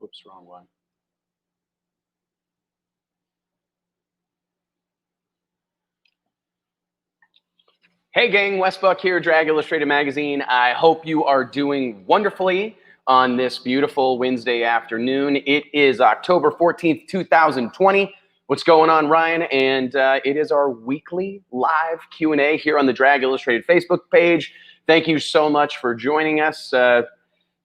Oops, wrong one. Hey gang, Wes Buck here, Drag Illustrated Magazine. I hope you are doing wonderfully on this beautiful Wednesday afternoon. It is October 14th, 2020. What's going on, Ryan? And it is our weekly live Q&A here on the Drag Illustrated Facebook page. Thank you so much for joining us.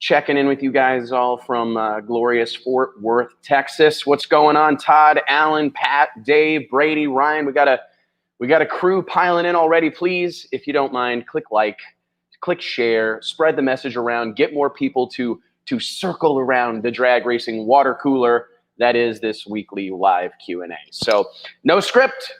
Checking in with you guys all from glorious Fort Worth, Texas. What's going on, Todd, Alan, Pat, Dave, Brady, Ryan? We got a crew piling in already. Please, if you don't mind, click like, click share, spread the message around, get more people to circle around the drag racing water cooler that is this weekly live Q&A. So no script,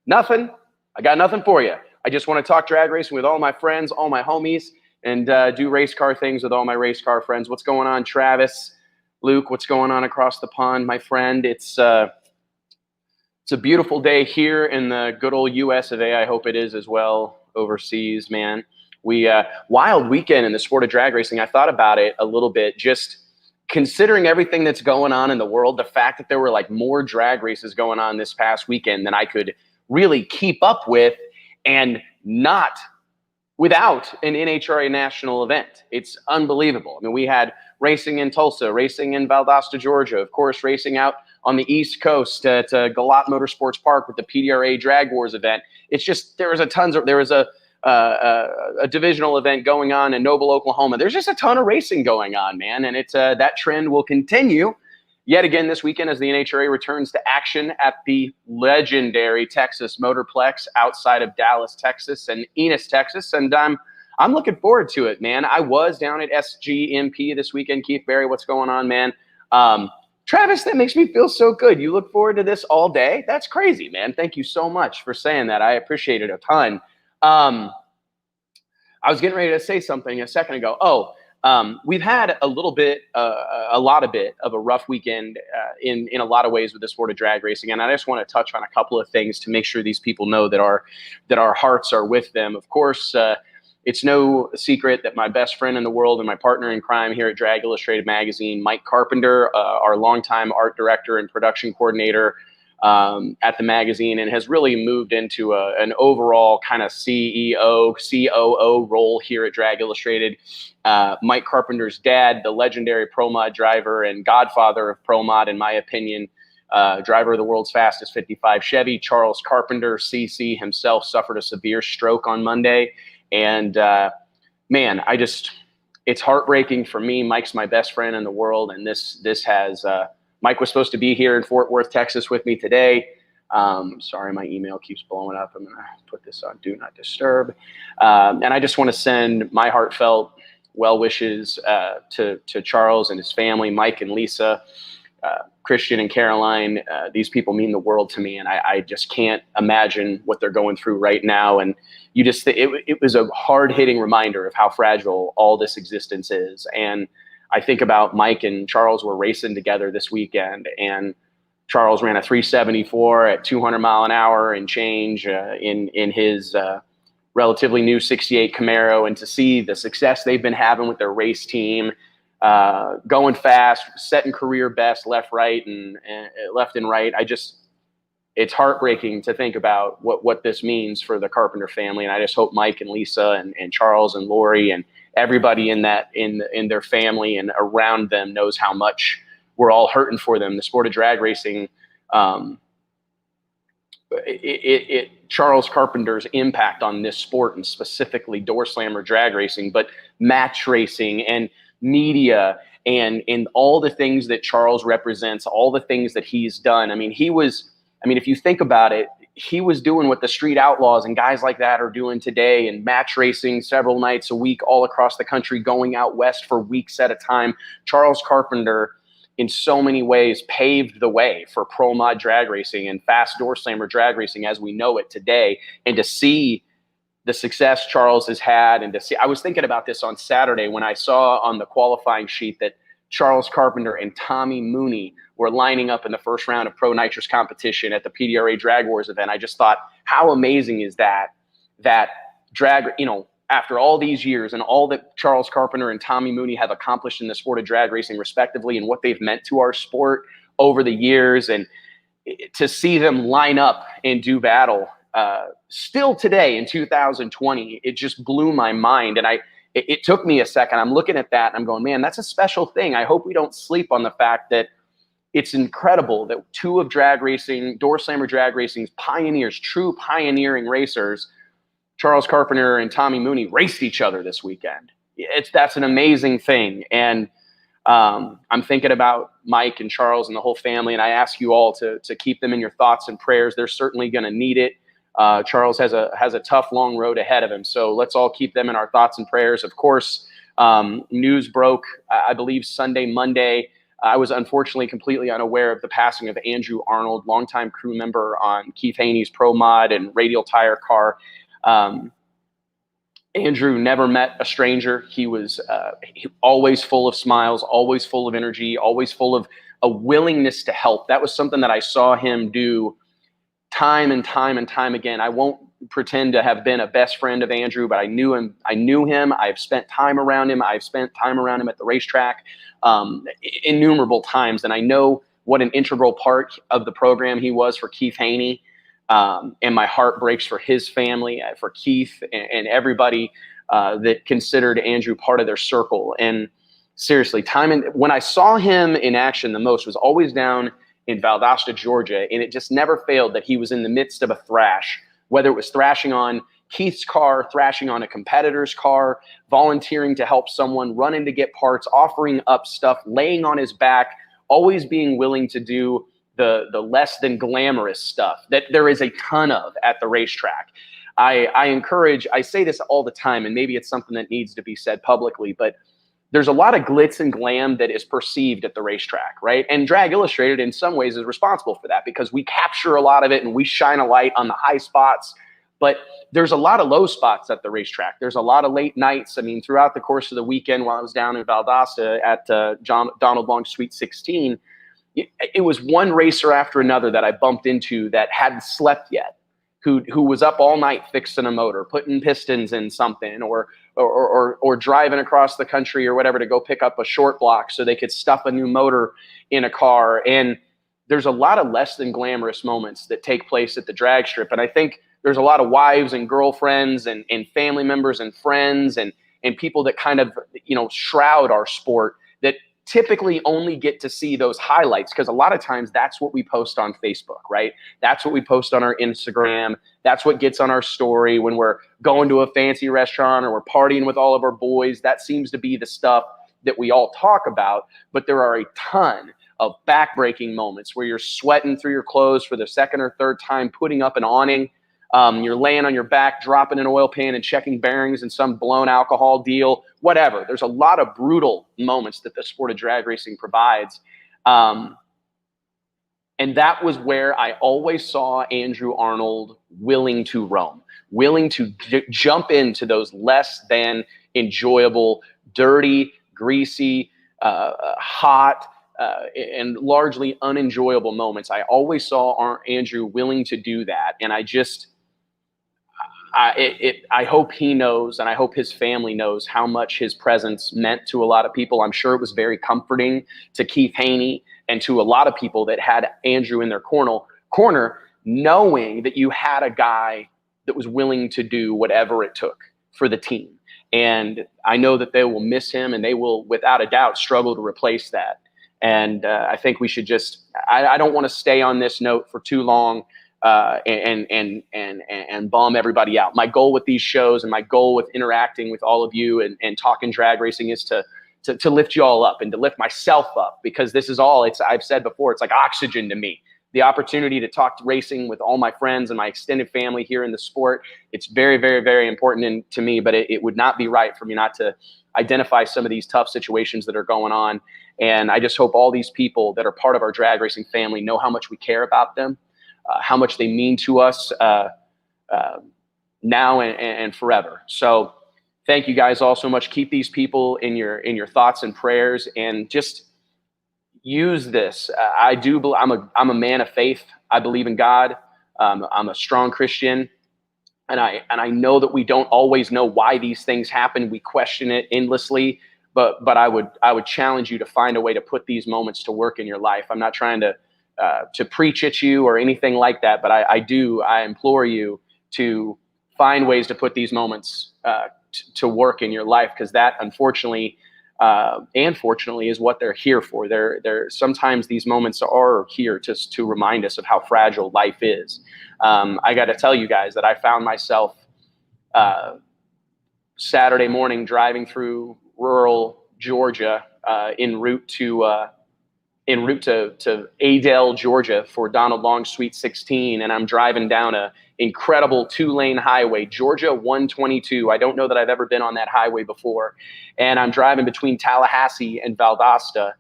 nothing. I got nothing for you. I just want to talk drag racing with all my friends, all my homies, and do race car things with all my race car friends. What's going on, Travis? Luke, what's going on across the pond, my friend? It's a beautiful day here in the good old US of A. I hope it is as well overseas, man. Wild weekend in the sport of drag racing. I thought about it a little bit, just considering everything that's going on in the world, the fact that there were like more drag races going on this past weekend than I could really keep up with, and not without an NHRA national event. It's unbelievable. I mean, we had racing in Tulsa, racing in Valdosta, Georgia, of course, racing out on the East Coast at Galat Motorsports Park with the PDRA Drag Wars event. It's just, there was a divisional event going on in Noble, Oklahoma. There's just a ton of racing going on, man. And it's that trend will continue yet again this weekend as the NHRA returns to action at the legendary Texas Motorplex outside of Dallas, Texas and Enos, Texas. And I'm looking forward to it, man. I was down at SGMP this weekend. Keith Berry, what's going on, man? Travis, that makes me feel so good. You look forward to this all day? That's crazy, man. Thank you so much for saying that. I appreciate it a ton. I was getting ready to say something a second ago. We've had a lot of a rough weekend in a lot of ways with the sport of drag racing, and I just want to touch on a couple of things to make sure these people know that our hearts are with them. Of course, it's no secret that my best friend in the world and my partner in crime here at Drag Illustrated Magazine, Mike Carpenter, our longtime art director and production coordinator at the magazine, and has really moved into an overall kind of CEO, COO role here at Drag Illustrated. Mike Carpenter's dad, the legendary Pro Mod driver and godfather of Pro Mod, in my opinion, driver of the world's fastest 55 Chevy, Charles Carpenter, CC himself, suffered a severe stroke on Monday. And man, it's heartbreaking for me. Mike's my best friend in the world, and this has Mike was supposed to be here in Fort Worth, Texas with me today. Sorry, my email keeps blowing up. I'm going to put this on Do Not Disturb. And I just want to send my heartfelt well wishes to Charles and his family, Mike and Lisa, Christian and Caroline. These people mean the world to me, and I just can't imagine what they're going through right now. And it was a hard-hitting reminder of how fragile all this existence is. And I think about Mike and Charles were racing together this weekend, and Charles ran a 374 at 200 mile an hour and change in his relatively new 68 Camaro. And to see the success they've been having with their race team, going fast, setting career best left and right. It's heartbreaking to think about what this means for the Carpenter family. And I just hope Mike and Lisa and Charles and Lori and everybody in their family and around them knows how much we're all hurting for them. The sport of drag racing, Charles Carpenter's impact on this sport, and specifically door slammer drag racing, but match racing and media and all the things that Charles represents, all the things that he's done. If you think about it, he was doing what the Street Outlaws and guys like that are doing today, and match racing several nights a week all across the country, going out west for weeks at a time. Charles Carpenter, in so many ways, paved the way for pro mod drag racing and fast door slammer drag racing as we know it today. And to see the success Charles has had, and I was thinking about this on Saturday when I saw on the qualifying sheet that Charles Carpenter and Tommy Mooney were lining up in the first round of Pro Nitrous competition at the PDRA Drag Wars event. I just thought, how amazing is that drag, after all these years and all that Charles Carpenter and Tommy Mooney have accomplished in the sport of drag racing respectively, and what they've meant to our sport over the years, and to see them line up and do battle still today in 2020, it just blew my mind. And it took me a second. I'm looking at that and I'm going, man, that's a special thing. I hope we don't sleep on the fact that it's incredible that two of drag racing, Door Slammer drag racing's pioneers, true pioneering racers, Charles Carpenter and Tommy Mooney, raced each other this weekend. That's an amazing thing. And I'm thinking about Mike and Charles and the whole family, and I ask you all to keep them in your thoughts and prayers. They're certainly going to need it. Charles has a tough, long road ahead of him, so let's all keep them in our thoughts and prayers. Of course, news broke, I believe, Monday. I was unfortunately completely unaware of the passing of Andrew Arnold, longtime crew member on Keith Haney's Pro Mod and Radial Tire car. Andrew never met a stranger. He was always full of smiles, always full of energy, always full of a willingness to help. That was something that I saw him do time and time and time again. I won't pretend to have been a best friend of Andrew, but I knew him. I've spent time around him. I've spent time around him at the racetrack innumerable times. And I know what an integral part of the program he was for Keith Haney. And my heart breaks for his family, for Keith and everybody that considered Andrew part of their circle. And seriously, when I saw him in action the most was always down in Valdosta, Georgia, and it just never failed that he was in the midst of a thrash, whether it was thrashing on Keith's car, thrashing on a competitor's car, volunteering to help someone, running to get parts, offering up stuff, laying on his back, always being willing to do the less than glamorous stuff that there is a ton of at the racetrack. I say this all the time, and maybe it's something that needs to be said publicly, but there's a lot of glitz and glam that is perceived at the racetrack, right? And Drag Illustrated in some ways is responsible for that because we capture a lot of it and we shine a light on the high spots, but there's a lot of low spots at the racetrack. There's a lot of late nights. I mean, throughout the course of the weekend while I was down in Valdosta at Donald Long's Sweet 16, it was one racer after another that I bumped into that hadn't slept yet, who was up all night fixing a motor, putting pistons in something, or driving across the country or whatever to go pick up a short block so they could stuff a new motor in a car. And there's a lot of less than glamorous moments that take place at the drag strip. And I think there's a lot of wives and girlfriends and family members and friends and people that kind of, shroud our sport that typically only get to see those highlights because a lot of times that's what we post on Facebook, right? That's what we post on our Instagram. That's what gets on our story when we're going to a fancy restaurant or we're partying with all of our boys. That seems to be the stuff that we all talk about, but there are a ton of backbreaking moments where you're sweating through your clothes for the second or third time, putting up an awning. You're laying on your back, dropping an oil pan and checking bearings in some blown alcohol deal, whatever. There's a lot of brutal moments that the sport of drag racing provides. And that was where I always saw Andrew Arnold willing to roam, willing to jump into those less than enjoyable, dirty, greasy, hot, and largely unenjoyable moments. I always saw Andrew willing to do that. And I hope he knows, and I hope his family knows how much his presence meant to a lot of people. I'm sure it was very comforting to Keith Haney and to a lot of people that had Andrew in their corner, knowing that you had a guy that was willing to do whatever it took for the team. And I know that they will miss him, and they will, without a doubt, struggle to replace that. And I think we should I don't want to stay on this note for too long. And bum everybody out. My goal with these shows and my goal with interacting with all of you and talking drag racing is to lift you all up and to lift myself up, because this is all I've said before, it's like oxygen to me. The opportunity to talk racing with all my friends and my extended family here in the sport, it's very, very, very important to me, but it would not be right for me not to identify some of these tough situations that are going on. And I just hope all these people that are part of our drag racing family know how much we care about them. How much they mean to us now and forever. So thank you guys all so much. Keep these people in your thoughts and prayers, and just use this. I'm a man of faith. I believe in God. I'm a strong Christian. And I know that we don't always know why these things happen. We question it endlessly, but I would challenge you to find a way to put these moments to work in your life. I'm not trying to preach at you or anything like that, but I implore you to find ways to put these moments to work in your life, because that, unfortunately and fortunately, is what they're here for. They're sometimes these moments are here just to remind us of how fragile life is. I got to tell you guys that I found myself Saturday morning driving through rural Georgia en route to Adel, Georgia for Donald Long's Sweet 16, and I'm driving down a incredible 2-lane highway, Georgia 122. I don't know that I've ever been on that highway before, and I'm driving between Tallahassee and Valdosta,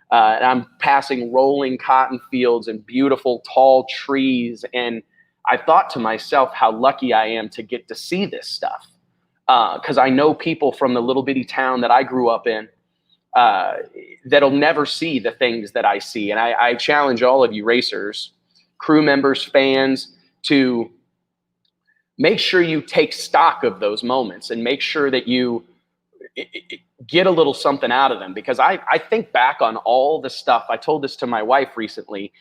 and I'm passing rolling cotton fields and beautiful tall trees, and I thought to myself how lucky I am to get to see this stuff, because I know people from the little bitty town that I grew up in that'll never see the things that I see. And I challenge all of you racers, crew members, fans, to make sure you take stock of those moments and make sure that you get a little something out of them. Because I think back on all the stuff. I told this to my wife recently.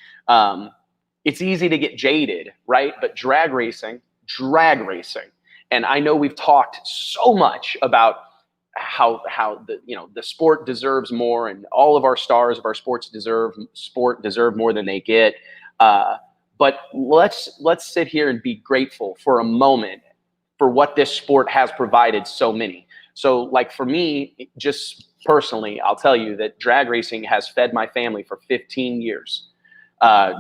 It's easy to get jaded, right? But drag racing, and I know we've talked so much about how the sport deserves more, and all of our stars of our sports deserve more than they get. But let's sit here and be grateful for a moment for what this sport has provided so many. So, like, for me, just personally, I'll tell you that drag racing has fed my family for 15 years.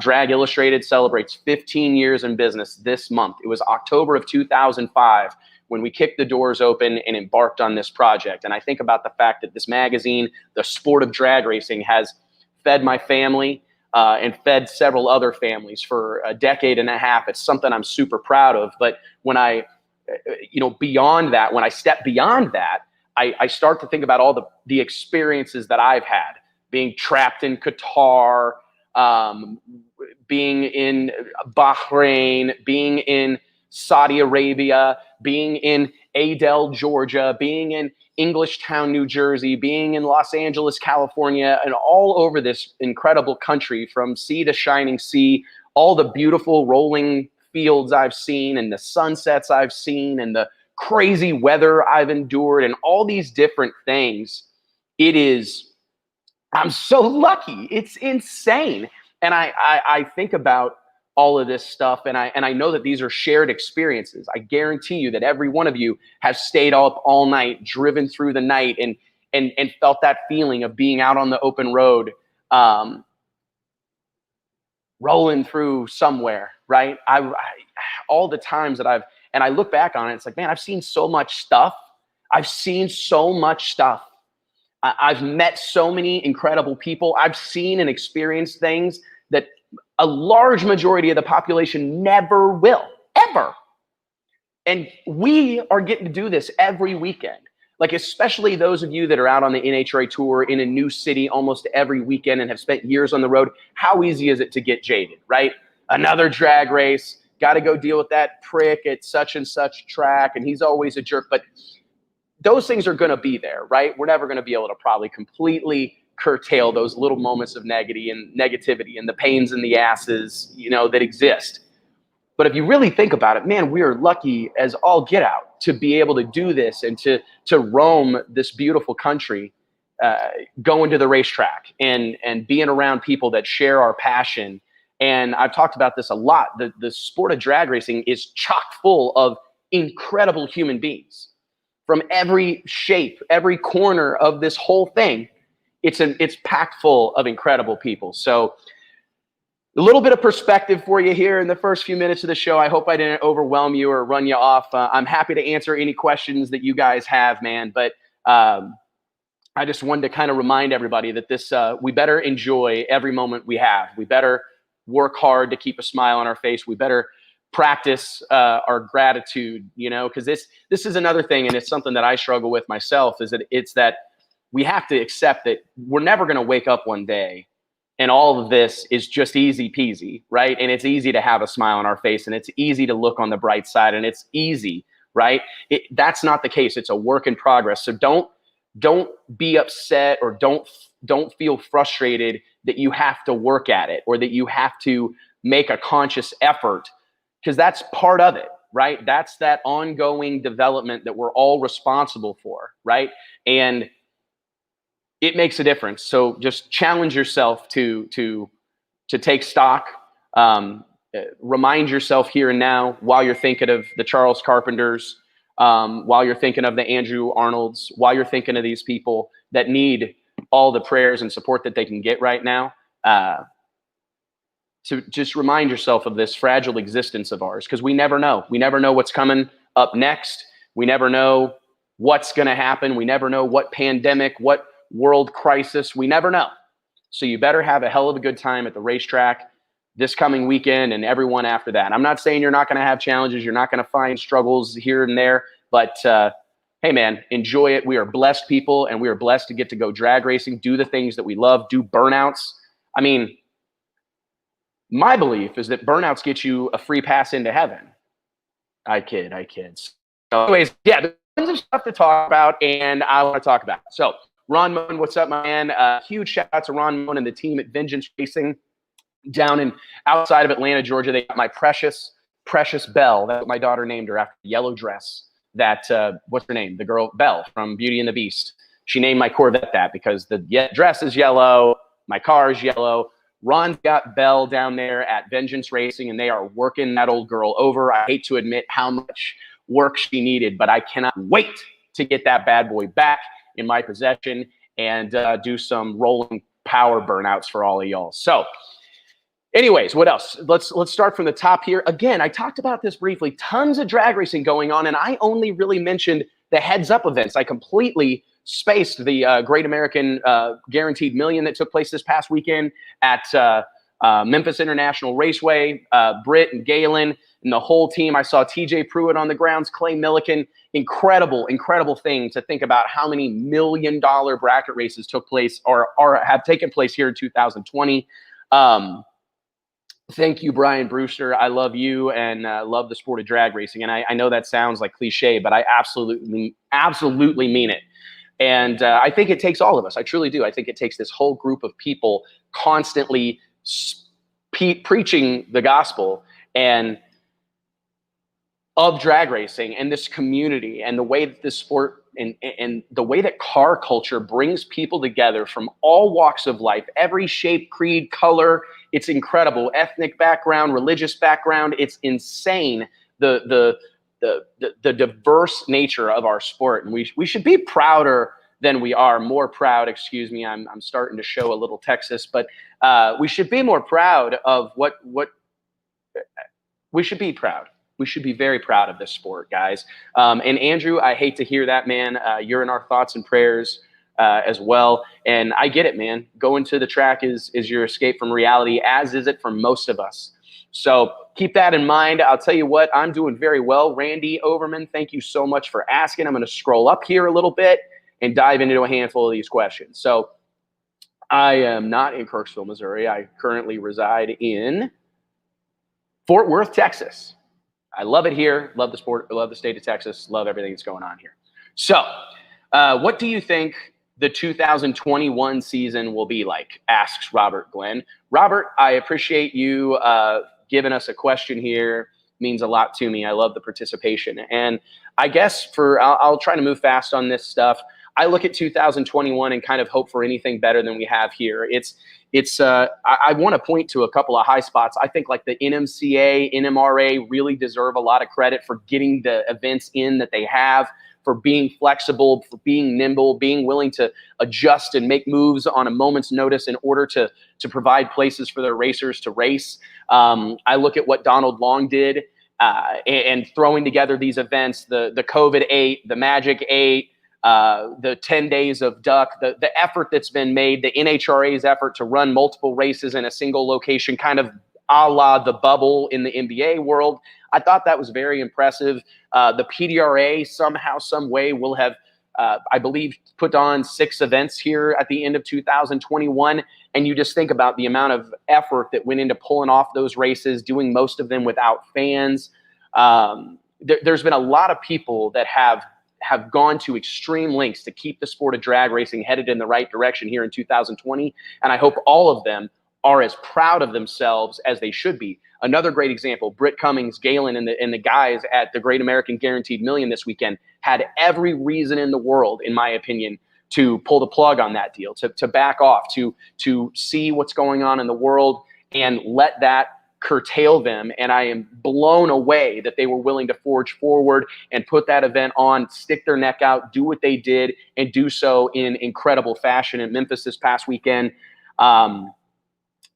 Drag Illustrated celebrates 15 years in business this month. It was October of 2005 when we kicked the doors open and embarked on this project. And I think about the fact that this magazine, The Sport of Drag Racing, has fed my family and fed several other families for a decade and a half. It's something I'm super proud of. But when I step beyond that, I start to think about all the experiences that I've had, being trapped in Qatar, being in Bahrain, being in Saudi Arabia, being in Adel, Georgia, being in Englishtown, New Jersey, being in Los Angeles, California, and all over this incredible country, from sea to shining sea, all the beautiful rolling fields I've seen, and the sunsets I've seen, and the crazy weather I've endured, and all these different things. I'm so lucky. It's insane. And I think about all of this stuff, and I know that these are shared experiences. I guarantee you that every one of you has stayed up all night, driven through the night, and felt that feeling of being out on the open road, rolling through somewhere, right? All the times that I look back on it, it's like, man, I've seen so much stuff. I've met so many incredible people. I've seen and experienced things that a large majority of the population never will, ever. And we are getting to do this every weekend. Like, especially those of you that are out on the NHRA tour in a new city almost every weekend and have spent years on the road. How easy is it to get jaded, right? Another drag race, got to go deal with that prick at such and such track, and he's always a jerk. But those things are going to be there, right? We're never going to be able to probably completely curtail those little moments of negativity and the pains in the asses, that exist. But if you really think about it, man, we are lucky as all get out to be able to do this and to roam this beautiful country, going to the racetrack and being around people that share our passion. And I've talked about this a lot. The sport of drag racing is chock full of incredible human beings from every shape, every corner of this whole thing. It's packed full of incredible people. So a little bit of perspective for you here in the first few minutes of the show. I hope I didn't overwhelm you or run you off. I'm happy to answer any questions that you guys have, man. But I just wanted to kind of remind everybody that we better enjoy every moment we have. We better work hard to keep a smile on our face. We better practice our gratitude, because this is another thing, and it's something that I struggle with myself, is that we have to accept that we're never going to wake up one day And all of this is just easy peasy, right? And it's easy to have a smile on our face, and it's easy to look on the bright side, and it's easy, right? That's not the case. It's a work in progress. So don't be upset, or don't feel frustrated that you have to work at it, or that you have to make a conscious effort, because that's part of it, right? That's that ongoing development that we're all responsible for, right? And it makes a difference. So just challenge yourself to take stock. Remind yourself here and now, while you're thinking of the Charles Carpenters, while you're thinking of the Andrew Arnolds, while you're thinking of these people that need all the prayers and support that they can get right now, to just remind yourself of this fragile existence of ours, because we never know. We never know what's coming up next. We never know what's going to happen. We never know what pandemic, what world crisis. We never know. So you better have a hell of a good time at the racetrack this coming weekend and everyone after that. I'm not saying you're not going to have challenges. You're not going to find struggles here and there. But hey, man, enjoy it. We are blessed people, and we are blessed to get to go drag racing, do the things that we love, do burnouts. I mean, my belief is that burnouts get you a free pass into heaven. I kid. So anyways, yeah, there's tons of stuff to talk about, and I want to talk about. So Ron Moen, what's up, my man? Huge shout out to Ron Moen and the team at Vengeance Racing down in outside of Atlanta, Georgia. They got my precious Belle. That's what my daughter named her, after the yellow dress. That what's her name? The girl Belle from Beauty and the Beast. She named my Corvette that because the dress is yellow, my car is yellow. Ron's got Belle down there at Vengeance Racing, and they are working that old girl over. I hate to admit how much work she needed, but I cannot wait to get that bad boy back in my possession and do some rolling power burnouts for all of y'all. So anyways, what else? Let's start from the top here. Again, I talked about this briefly. Tons of drag racing going on, and I only really mentioned the heads up events. I completely spaced the Great American Guaranteed Million that took place this past weekend at Memphis International Raceway. Britt and Galen and the whole team. I saw TJ Pruitt on the grounds, Clay Milliken. Incredible thing to think about how many $1 million bracket races took place or have taken place here in 2020. Thank you, Brian Brewster. I love you and love the sport of drag racing. And I know that sounds like cliche, but I absolutely mean it. And I think it takes all of us. I truly do. I think it takes this whole group of people constantly preaching the gospel and of drag racing and this community and the way that this sport and the way that car culture brings people together from all walks of life, every shape, creed, color. It's incredible. Ethnic background, religious background. It's insane. The diverse nature of our sport, and we should be prouder than we are. More proud, excuse me. I'm starting to show a little Texas, but we should be more proud of what we should be proud. We should be very proud of this sport, guys. And Andrew, I hate to hear that, man. You're in our thoughts and prayers as well. And I get it, man. Going to the track is your escape from reality, as is it for most of us. So keep that in mind. I'll tell you what, I'm doing very well. Randy Overman, thank you so much for asking. I'm going to scroll up here a little bit and dive into a handful of these questions. So I am not in Kirksville, Missouri. I currently reside in Fort Worth, Texas. I love it here. Love the sport. Love the state of Texas. Love everything that's going on here. So what do you think the 2021 season will be like? Asks Robert Glenn. Robert, I appreciate you giving us a question here. Means a lot to me. I love the participation. And I guess I'll try to move fast on this stuff. I look at 2021 and kind of hope for anything better than we have here. I want to point to a couple of high spots. I think like the NMCA, NMRA really deserve a lot of credit for getting the events in that they have, for being flexible, for being nimble, being willing to adjust and make moves on a moment's notice in order to provide places for their racers to race. I look at what Donald Long did and throwing together these events, the COVID 8, the Magic 8, the 10 days of duck, the effort that's been made, the NHRA's effort to run multiple races in a single location, kind of a la the bubble in the NBA world. I thought that was very impressive. The PDRA somehow, some way will have I believe, put on 6 events here at the end of 2021. And you just think about the amount of effort that went into pulling off those races, doing most of them without fans. There's been a lot of people that have gone to extreme lengths to keep the sport of drag racing headed in the right direction here in 2020. And I hope all of them are as proud of themselves as they should be. Another great example, Britt Cummings, Galen, and the guys at the Great American Guaranteed Million this weekend had every reason in the world, in my opinion, to pull the plug on that deal, to back off, to see what's going on in the world and let that curtail them. And I am blown away that they were willing to forge forward and put that event on, stick their neck out, do what they did, and do so in incredible fashion in Memphis this past weekend.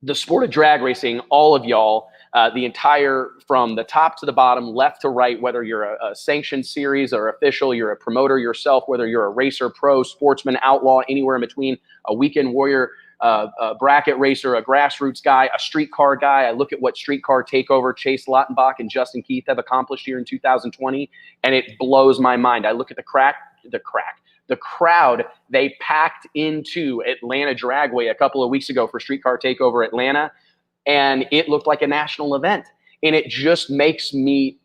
The sport of drag racing, all of y'all, the entire, from the top to the bottom, left to right, whether you're a sanctioned series or official, you're a promoter yourself, whether you're a racer, pro, sportsman, outlaw, anywhere in between, a weekend warrior, a bracket racer, a grassroots guy, a streetcar guy. I look at what Streetcar Takeover, Chase Lautenbach and Justin Keith have accomplished here in 2020, and it blows my mind. I look at the crowd they packed into Atlanta Dragway a couple of weeks ago for Streetcar Takeover Atlanta, and it looked like a national event. And it just makes me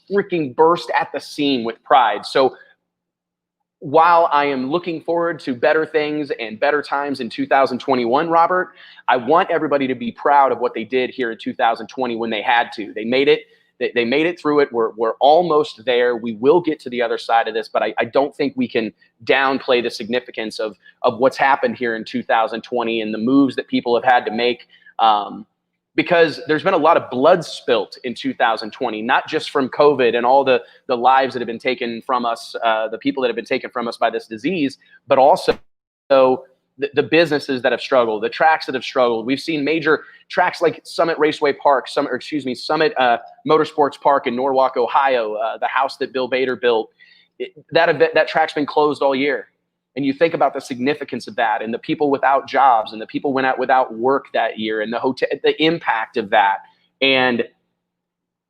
freaking burst at the seam with pride. So while I am looking forward to better things and better times in 2021, Robert, I want everybody to be proud of what they did here in 2020 when they had to. They made it. They made it through it. We're almost there. We will get to the other side of this, but I don't think we can downplay the significance of what's happened here in 2020 and the moves that people have had to make. Because there's been a lot of blood spilt in 2020, not just from COVID and all the lives that have been taken from us, the people that have been taken from us by this disease, but also the businesses that have struggled, the tracks that have struggled. We've seen major tracks like Summit Raceway Park, Summit Motorsports Park in Norwalk, Ohio, the house that Bill Bader built. That track's been closed all year. And you think about the significance of that and the people without jobs and the people went out without work that year and the impact of that. And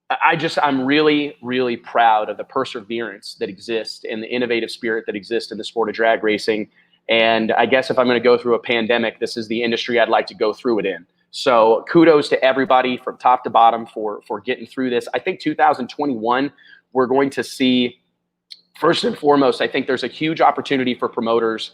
I'm really, really proud of the perseverance that exists and the innovative spirit that exists in the sport of drag racing. And I guess if I'm going to go through a pandemic, this is the industry I'd like to go through it in. So kudos to everybody from top to bottom for getting through this. I think 2021, we're going to see, first and foremost, I think there's a huge opportunity for promoters,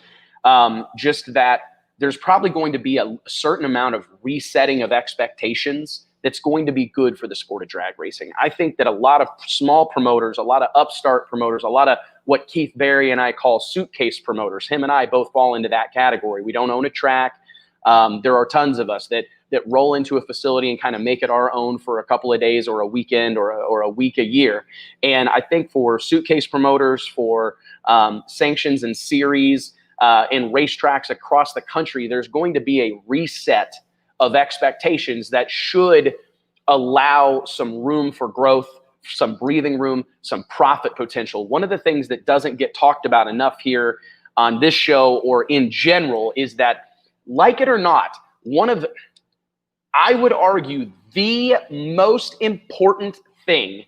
just that there's probably going to be a certain amount of resetting of expectations that's going to be good for the sport of drag racing. I think that a lot of small promoters, a lot of upstart promoters, a lot of what Keith Berry and I call suitcase promoters, him and I both fall into that category. We don't own a track. There are tons of us that roll into a facility and kind of make it our own for a couple of days or a weekend or a week a year. And I think for suitcase promoters, for sanctions and series and racetracks across the country, there's going to be a reset of expectations that should allow some room for growth, some breathing room, some profit potential. One of the things that doesn't get talked about enough here on this show or in general is that, like it or not, I would argue the most important thing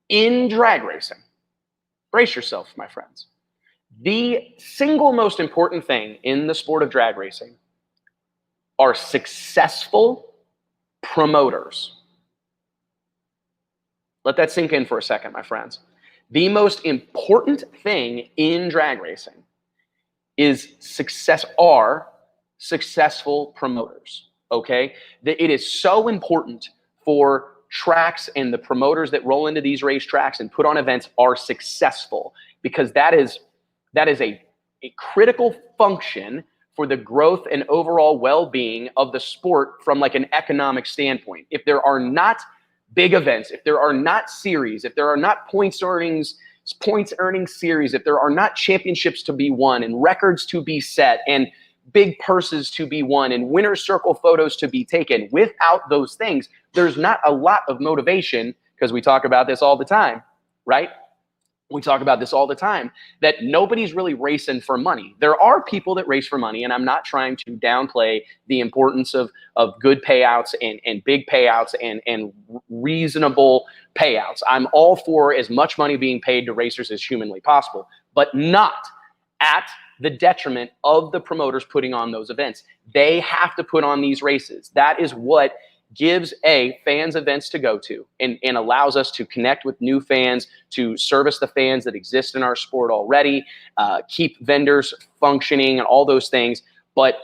in drag racing, brace yourself, my friends, the single most important thing in the sport of drag racing are successful promoters. Let that sink in for a second, my friends. The most important thing in drag racing is successful promoters, okay? It is so important for tracks and the promoters that roll into these racetracks and put on events are successful, because that is a critical function for the growth and overall well-being of the sport from like an economic standpoint. If there are not big events, if there are not series, if there are not points earning series, if there are not championships to be won and records to be set and big purses to be won and winner's circle photos to be taken, without those things, there's not a lot of motivation, because we talk about this all the time, right? We talk about this all the time, that nobody's really racing for money. There are people that race for money, and I'm not trying to downplay the importance of good payouts and big payouts and reasonable payouts. I'm all for as much money being paid to racers as humanly possible, but not at the detriment of the promoters putting on those events. They have to put on these races. That is what gives fans events to go to and allows us to connect with new fans, to service the fans that exist in our sport already, keep vendors functioning and all those things. But,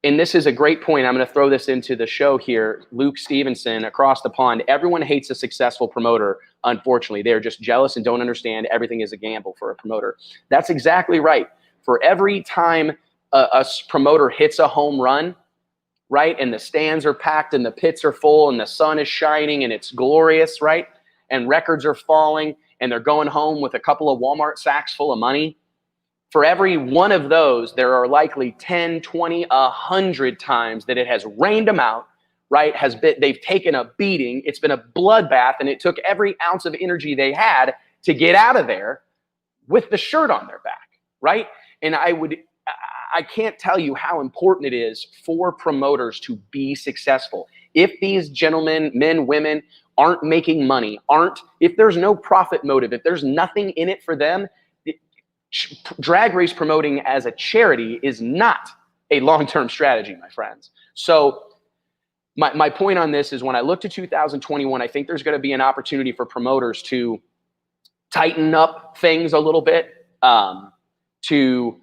and this is a great point, I'm going to throw this into the show here, Luke Stevenson across the pond. Everyone hates a successful promoter, unfortunately. They're just jealous and don't understand everything is a gamble for a promoter. That's exactly right. For every time a promoter hits a home run, right, and the stands are packed and the pits are full and the sun is shining and it's glorious, right, and records are falling and they're going home with a couple of Walmart sacks full of money, for every one of those, there are likely 10, 20, 100 times that it has rained them out, right, they've taken a beating, it's been a bloodbath, and it took every ounce of energy they had to get out of there with the shirt on their back, right? And I can't tell you how important it is for promoters to be successful. If these gentlemen, men, women, aren't making money, if there's no profit motive, if there's nothing in it for them, drag race promoting as a charity is not a long-term strategy, my friends. So my point on this is, when I look to 2021, I think there's going to be an opportunity for promoters to tighten up things a little bit, to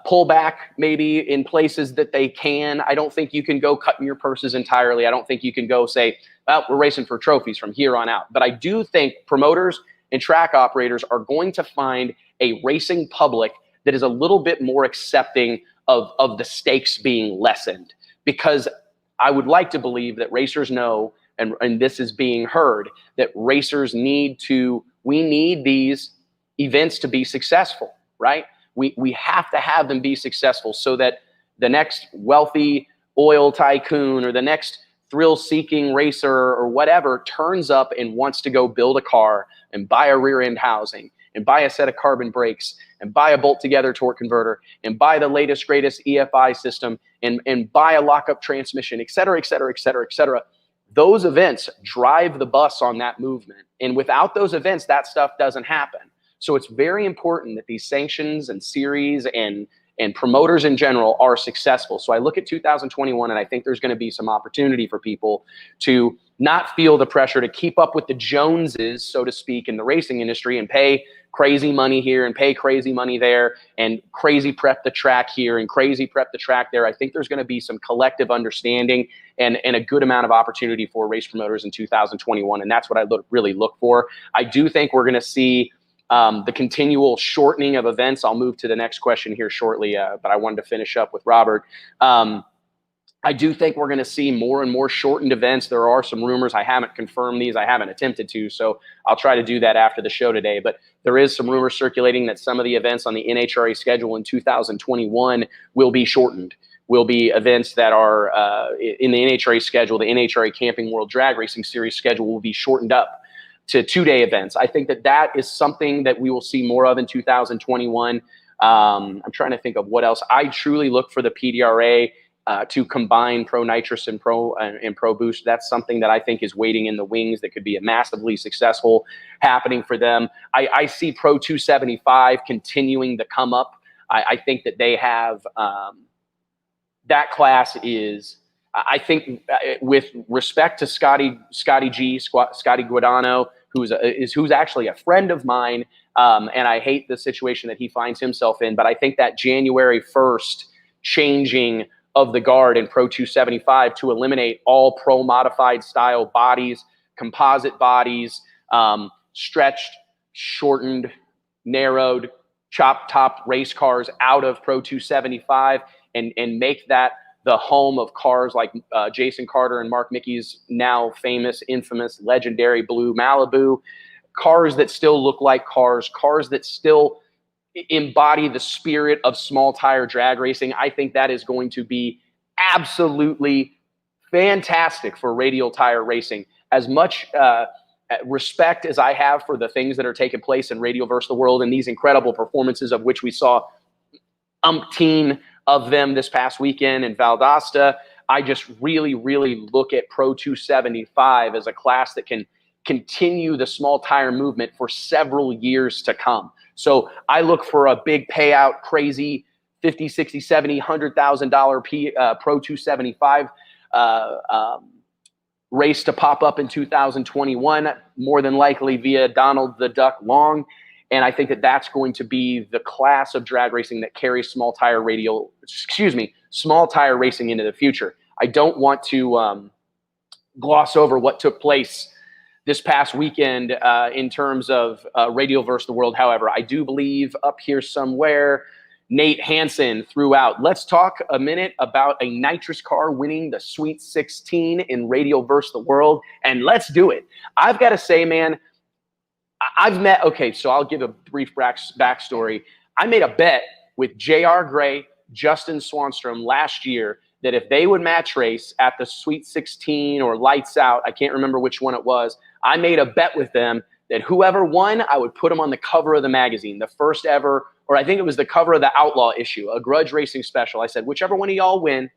pull back maybe in places that they can. I don't think you can go cutting your purses entirely. I don't think you can go say, well, we're racing for trophies from here on out. But I do think promoters and track operators are going to find a racing public that is a little bit more accepting of the stakes being lessened. Because I would like to believe that racers know, and this is being heard, that racers we need these events to be successful, right? We have to have them be successful so that the next wealthy oil tycoon or the next thrill-seeking racer or whatever turns up and wants to go build a car and buy a rear-end housing and buy a set of carbon brakes and buy a bolt-together torque converter and buy the latest, greatest EFI system and buy a lockup transmission, et cetera, et cetera, et cetera, et cetera. Those events drive the bus on that movement. And without those events, that stuff doesn't happen. So it's very important that these sanctions and series and promoters in general are successful. So I look at 2021 and I think there's going to be some opportunity for people to not feel the pressure to keep up with the Joneses, so to speak, in the racing industry and pay crazy money here and pay crazy money there and crazy prep the track here and crazy prep the track there. I think there's going to be some collective understanding and a good amount of opportunity for race promoters in 2021. And that's what I really look for. I do think we're going to see the continual shortening of events. I'll move to the next question here shortly, but I wanted to finish up with Robert. I do think we're going to see more and more shortened events. There are some rumors. I haven't confirmed these. I haven't attempted to, so I'll try to do that after the show today. But there is some rumors circulating that some of the events on the NHRA schedule in 2021 will be shortened. Will be events that are in the NHRA schedule, the NHRA Camping World Drag Racing Series schedule will be shortened up to 2-day events. I think that is something that we will see more of in 2021. I'm trying to think of what else. I truly look for the PDRA to combine Pro Nitrous and Pro Boost. That's something that I think is waiting in the wings that could be a massively successful happening for them. I see Pro 275 continuing to come up. I think that they have that class is, I think, with respect to Scotty Guadagno, who's actually a friend of mine, and I hate the situation that he finds himself in, but I think that January 1st changing of the guard in Pro 275 to eliminate all pro modified style bodies, composite bodies, stretched, shortened, narrowed, chop top race cars out of Pro 275 and make that the home of cars like Jason Carter and Mark Mickey's now famous, infamous, legendary blue Malibu, cars that still look like cars that still embody the spirit of small tire drag racing. I think that is going to be absolutely fantastic for radial tire racing. As much respect as I have for the things that are taking place in Radial versus the World and these incredible performances, of which we saw umpteen of them this past weekend in Valdosta, I just really, really look at Pro 275 as a class that can continue the small tire movement for several years to come. So I look for a big payout, crazy 50, 60, 70, $100,000 Pro 275 race to pop up in 2021, more than likely via Donald the Duck Long. And I think that that's going to be the class of drag racing that carries small tire racing into the future. I don't want to gloss over what took place this past weekend in terms of Radial versus the World. However, I do believe up here somewhere, Nate Hansen threw out, let's talk a minute about a nitrous car winning the Sweet 16 in Radial versus the World, and let's do it. I've got to say, man, so I'll give a brief backstory. I made a bet with J.R. Gray, Justin Swanstrom last year that if they would match race at the Sweet 16 or Lights Out, I can't remember which one it was, I made a bet with them that whoever won, I would put them on the cover of the magazine, the first ever, or I think it was the cover of the Outlaw issue, a grudge racing special. I said, whichever one of y'all win,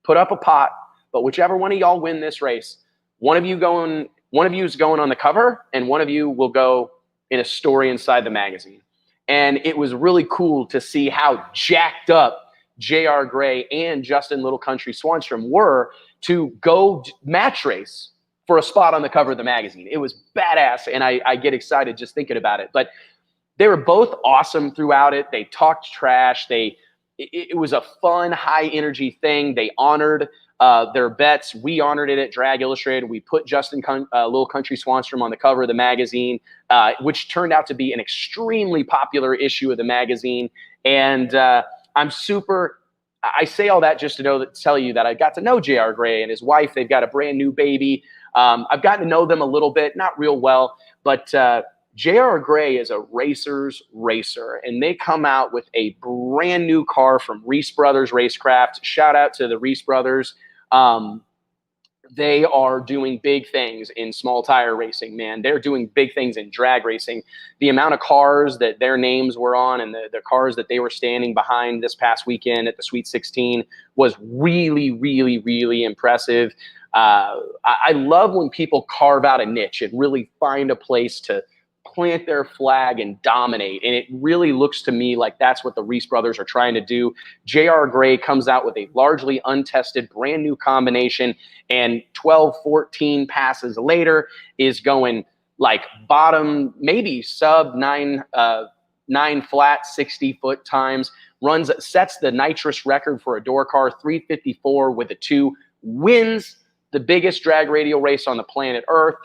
put up a pot, but whichever one of y'all win this race, one of you is going on the cover, and one of you will go in a story inside the magazine. And it was really cool to see how jacked up J.R. Gray and Justin Little Country Swanstrom were to go match race for a spot on the cover of the magazine. It was badass, and I get excited just thinking about it. But they were both awesome throughout it. They talked trash. It was a fun, high-energy thing. They honored their bets. We honored it at Drag Illustrated. We put Justin Little Country Swanstrom on the cover of the magazine, which turned out to be an extremely popular issue of the magazine. And I say all that just to tell you that I got to know J.R. Gray and his wife. They've got a brand new baby. I've gotten to know them a little bit, not real well, but J.R. Gray is a racer's racer, and they come out with a brand new car from Reese Brothers Racecraft. Shout out to the Reese Brothers. They are doing big things in small tire racing, man. They're doing big things in drag racing. The amount of cars that their names were on and the cars that they were standing behind this past weekend at the Sweet 16 was really, really, really impressive. I love when people carve out a niche and really find a place to plant their flag and dominate. And it really looks to me like that's what the Reese Brothers are trying to do. J.R. Gray comes out with a largely untested brand new combination, and 12, 14 passes later is going like bottom, maybe sub nine flat, 60-foot times, sets the nitrous record for a door car, 354 with a 2, wins the biggest drag radial race on the planet Earth.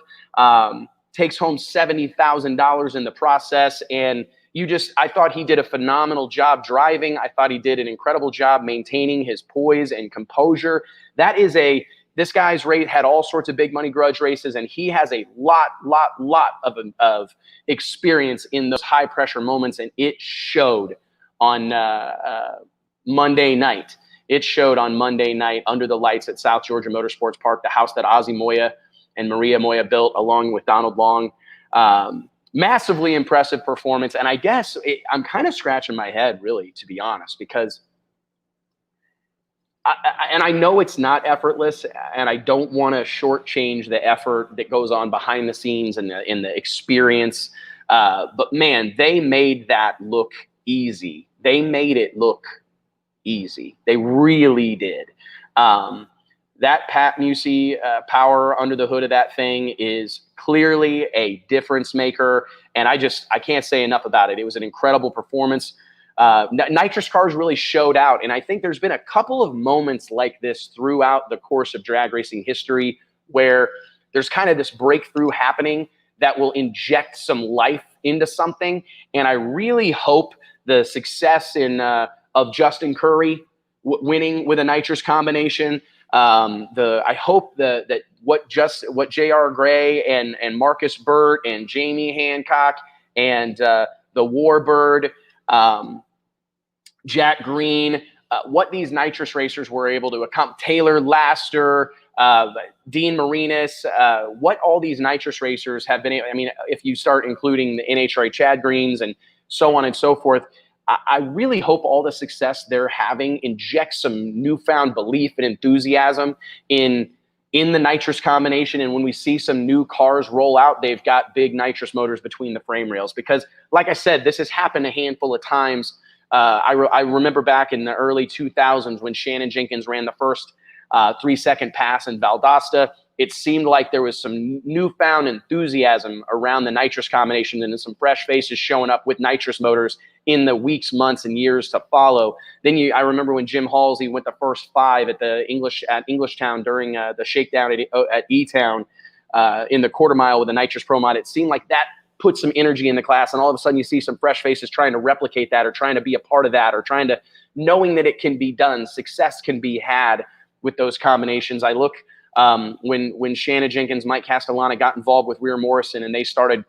Takes home $70,000 in the process. And I thought he did a phenomenal job driving. I thought he did an incredible job maintaining his poise and composure. This guy's rate had all sorts of big money grudge races, and he has a lot of experience in those high pressure moments. And it showed on Monday night. It showed on Monday night under the lights at South Georgia Motorsports Park, the house that Ozzy Moya and Maria Moya built along with Donald Long. Massively impressive performance. And I guess I'm kind of scratching my head, really, to be honest, because I know it's not effortless, and I don't want to shortchange the effort that goes on behind the scenes and the experience. But man, they made that look easy. They made it look easy. They really did. That Pat Musey power under the hood of that thing is clearly a difference maker, and I can't say enough about it. It was an incredible performance. Nitrous cars really showed out, and I think there's been a couple of moments like this throughout the course of drag racing history where there's kind of this breakthrough happening that will inject some life into something, and I really hope the success of Justin Curry winning with a nitrous combination. I hope that what J.R. Gray and Marcus Burt and Jamie Hancock and the Warbird, Jack Green, what these nitrous racers were able to accomplish, Taylor Laster, Dean Marinas, what all these nitrous racers have been. I mean, if you start including the NHRA Chad Greens and so on and so forth, I really hope all the success they're having injects some newfound belief and enthusiasm in in the nitrous combination. And when we see some new cars roll out, they've got big nitrous motors between the frame rails. Because, like I said, this has happened a handful of times. I remember back in the early 2000s when Shannon Jenkins ran the first 3-second pass in Valdosta. It seemed like there was some newfound enthusiasm around the nitrous combination, and then some fresh faces showing up with nitrous motors in the weeks, months, and years to follow. Then I remember when Jim Halsey went the first 5 at Englishtown during the shakedown at E-Town in the quarter mile with a nitrous pro mod. It seemed like that put some energy in the class, and all of a sudden you see some fresh faces trying to replicate that, or trying to be a part of that, or knowing that it can be done. Success can be had with those combinations. I look when Shannon Jenkins, Mike Castellana got involved with Rear Morrison, and they started,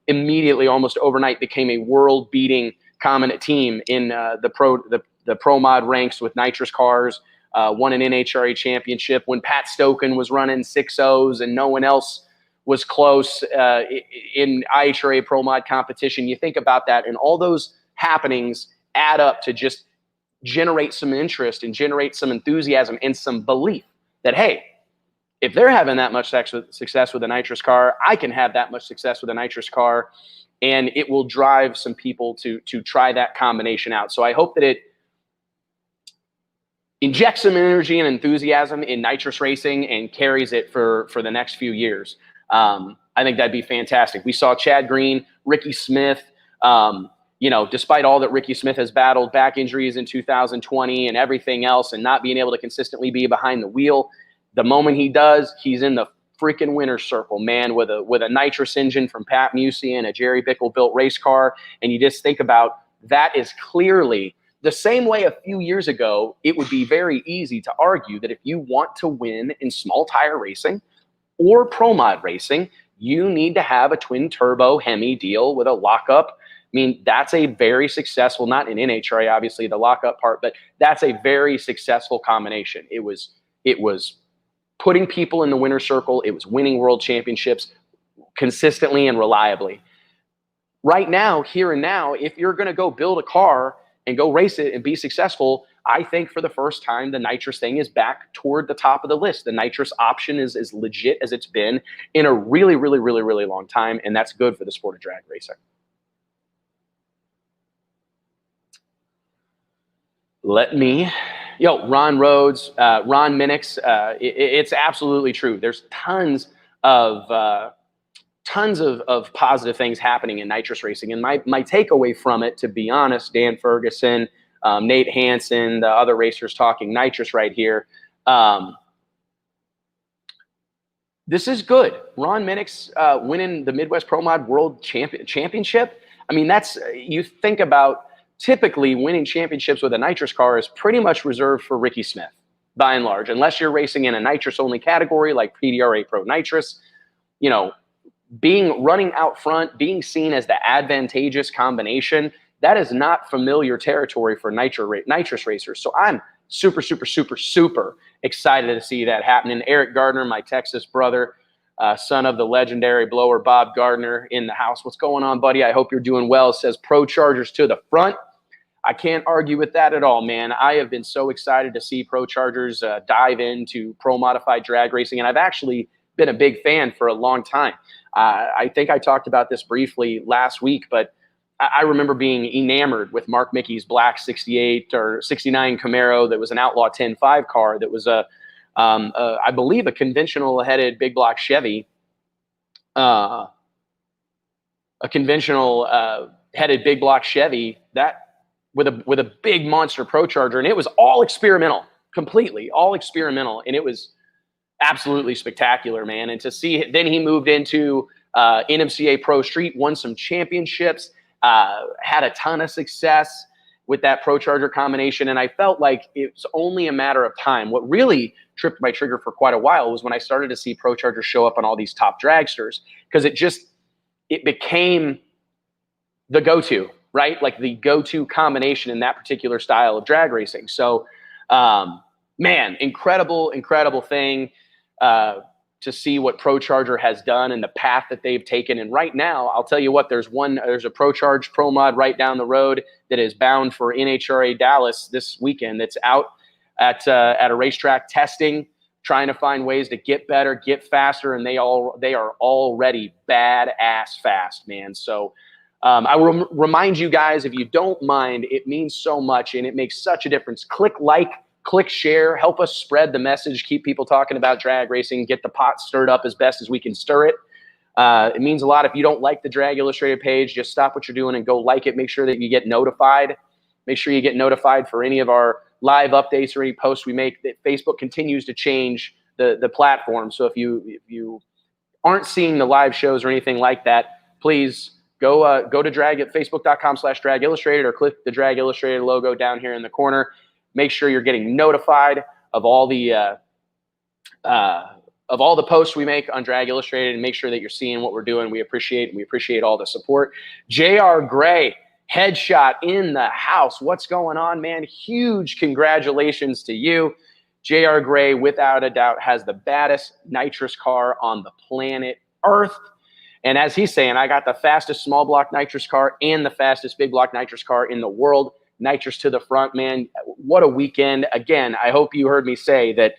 immediately, almost overnight, became a world-beating common team in the pro mod ranks with nitrous cars. Won an NHRA championship when Pat Stoken was running 6.0s and no one else was close in IHRA pro mod competition. You think about that, and all those happenings add up to just generate some interest and generate some enthusiasm and some belief that, hey, if they're having that much success with a nitrous car, I can have that much success with a nitrous car, and it will drive some people to try that combination out. So I hope that it injects some energy and enthusiasm in nitrous racing and carries it for the next few years. I think that'd be fantastic. We saw Chad Green, Ricky Smith, despite all that Ricky Smith has battled, back injuries in 2020 and everything else, and not being able to consistently be behind the wheel, the moment he does, he's in the freaking winner's circle, man, with a nitrous engine from Pat Musey and a Jerry Bickle built race car. And you just think about that is clearly the same way a few years ago, it would be very easy to argue that if you want to win in small tire racing or pro mod racing, you need to have a twin turbo Hemi deal with a lockup. I mean, that's a very successful, not in NHRA, obviously, the lockup part, but that's a very successful combination. It was putting people in the winner's circle. It was winning world championships consistently and reliably. Right now, here and now, if you're going to go build a car and go race it and be successful, I think for the first time, the nitrous thing is back toward the top of the list. The nitrous option is as legit as it's been in a really, really, really, really long time, and that's good for the sport of drag racing. Ron Rhodes, Ron Minix, it's absolutely true. There's tons of positive things happening in nitrous racing. And my takeaway from it, to be honest, Dan Ferguson, Nate Hansen, the other racers talking nitrous right here, this is good. Ron Minix winning the Midwest Pro Mod World Championship. I mean, you think about, typically winning championships with a nitrous car is pretty much reserved for Ricky Smith, by and large, unless you're racing in a nitrous-only category like PDRA Pro Nitrous. Running out front, being seen as the advantageous combination, that is not familiar territory for nitrous racers. So I'm super, super, super, super excited to see that happen. And Eric Gardner, my Texas brother, son of the legendary blower Bob Gardner, in the house. What's going on, buddy? I hope you're doing well. Says Pro Chargers to the front. I can't argue with that at all, man. I have been so excited to see Pro Chargers dive into pro modified drag racing, and I've actually been a big fan for a long time. I think I talked about this briefly last week, but I remember being enamored with Mark Mickey's black 68 or 69 Camaro that was an Outlaw 10.5 car that was I believe a conventional headed big block Chevy, a conventional headed big block Chevy that with a big monster Pro Charger, and it was all experimental, completely all experimental, and it was absolutely spectacular, man. And to see it, then he moved into NMCA Pro Street, won some championships, had a ton of success with that Pro Charger combination, and I felt like it was only a matter of time. What really tripped my trigger for quite a while was when I started to see Pro Chargers show up on all these top dragsters, because it became the go-to, right? Like the go-to combination in that particular style of drag racing. So, man, incredible thing to see what Pro Charger has done and the path that they've taken. And right now, I'll tell you what, there's a Pro Charge Pro Mod right down the road that is bound for NHRA Dallas this weekend. That's out at a racetrack testing, trying to find ways to get better, get faster, and they are already badass fast, man. So I will remind you guys, if you don't mind, it means so much and it makes such a difference. Click like, click share, help us spread the message, keep people talking about drag racing, get the pot stirred up as best as we can stir it. It means a lot. If you don't like the Drag Illustrated page, just stop what you're doing and go like it. Make sure that you get notified. Make sure you get notified for any of our live updates or any posts we make. That Facebook continues to change the platform. So if you aren't seeing the live shows or anything like that, please go to Facebook.com/Drag Illustrated or click the Drag Illustrated logo down here in the corner. Make sure you're getting notified of all the posts we make on Drag Illustrated, and make sure that you're seeing what we're doing. We appreciate all the support. J.R. Gray, headshot in the house. What's going on, man? Huge congratulations to you. J.R. Gray, without a doubt, has the baddest nitrous car on the planet Earth. And as he's saying, I got the fastest small block nitrous car and the fastest big block nitrous car in the world. Nitrous to the front, man. What a weekend. Again, I hope you heard me say that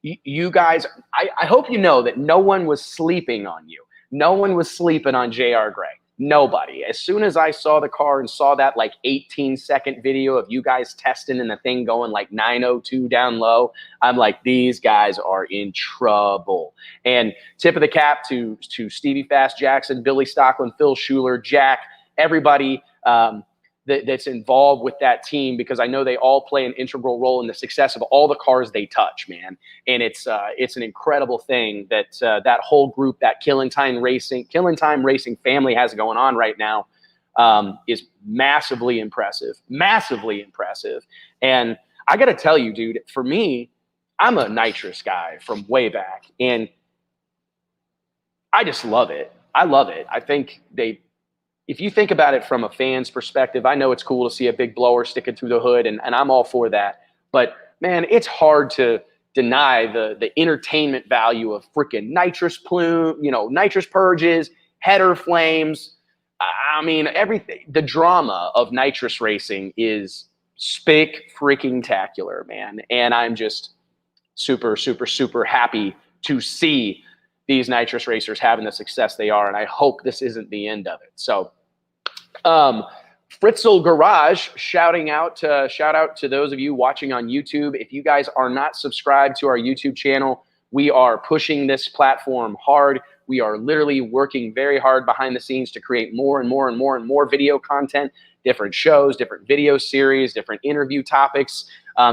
you guys, I hope you know that no one was sleeping on you. No one was sleeping on J.R. Gray. Nobody. As soon as I saw the car and saw that like 18-second video of you guys testing and the thing going like 902 down low, I'm like, these guys are in trouble. And tip of the cap to Stevie Fast Jackson, Billy Stockland, Phil Schuler, Jack, everybody that's involved with that team, because I know they all play an integral role in the success of all the cars they touch, man. And it's an incredible thing that that whole group, that Killing Time Racing family has going on right now, is massively impressive. And I got to tell you, dude, for me, I'm a nitrous guy from way back, and I just love it. I love it. I think if you think about it from a fan's perspective, I know it's cool to see a big blower sticking through the hood, and I'm all for that. But, man, it's hard to deny the entertainment value of freaking nitrous plume, nitrous purges, header flames. I mean, everything. The drama of nitrous racing is spick-freaking-tacular, man. And I'm just super, super, super happy to see these nitrous racers having the success they are, and I hope this isn't the end of it. So, Fritzl Garage, shout out to those of you watching on YouTube. If you guys are not subscribed to our YouTube channel, we are pushing this platform hard. We are literally working very hard behind the scenes to create more and more and more and more video content, different shows, different video series, different interview topics.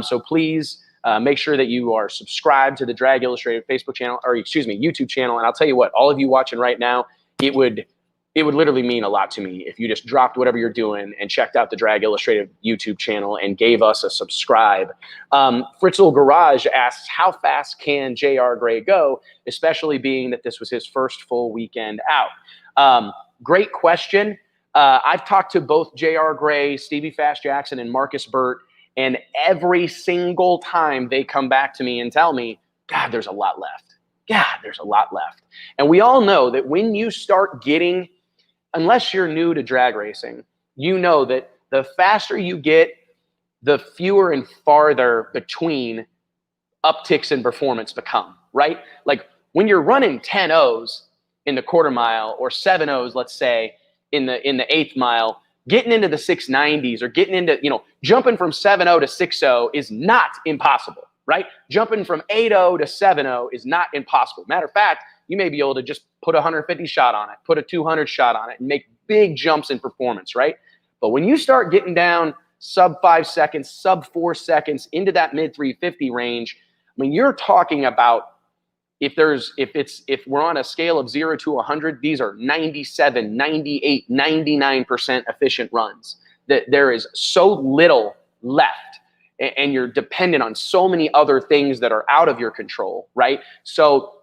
So please make sure that you are subscribed to the Drag Illustrated Facebook channel, or excuse me, YouTube channel. And I'll tell you what, all of you watching right now, it would literally mean a lot to me if you just dropped whatever you're doing and checked out the Drag Illustrated YouTube channel and gave us a subscribe. Fritzl Garage asks, how fast can J.R. Gray go, especially being that this was his first full weekend out? Great question. I've talked to both J.R. Gray, Stevie Fast Jackson, and Marcus Burt, and every single time they come back to me and tell me, God, there's a lot left. God, there's a lot left. And we all know that when you start getting, unless you're new to drag racing, you know that the faster you get, the fewer and farther between upticks in performance become, right? Like when you're running 10-0s in the quarter mile, or 7-0s, let's say, in the eighth mile, getting into the 690s or getting into, jumping from 7-0 to 6-0 is not impossible, right? Jumping from 8-0 to 7-0 is not impossible. Matter of fact, you may be able to just put a 150 shot on it, put a 200 shot on it, and make big jumps in performance, right? But when you start getting down sub 5 seconds, sub 4 seconds into that mid 350 range, I mean, you're talking about, if we're on a scale of 0 to 100, these are 97, 98, 99% efficient runs. That there is so little left, and you're dependent on so many other things that are out of your control, right? So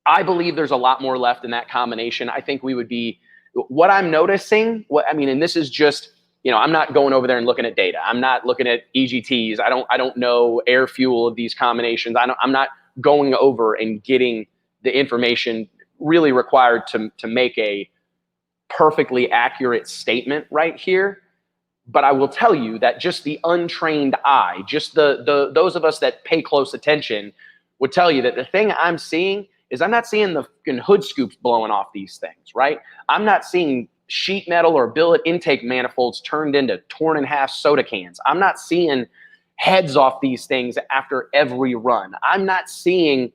I believe there's a lot more left in that combination. I think we would be, what I'm noticing, and this is just, I'm not going over there and looking at data. I'm not looking at EGTs. I don't know air fuel of these combinations. I'm not going over and getting the information really required to make a perfectly accurate statement right here. But I will tell you that just the untrained eye, just those of us that pay close attention, would tell you that the thing I'm seeing is I'm not seeing the fucking hood scoops blowing off these things, right? I'm not seeing sheet metal or billet intake manifolds turned into torn in half soda cans. I'm not seeing heads off these things after every run. I'm not seeing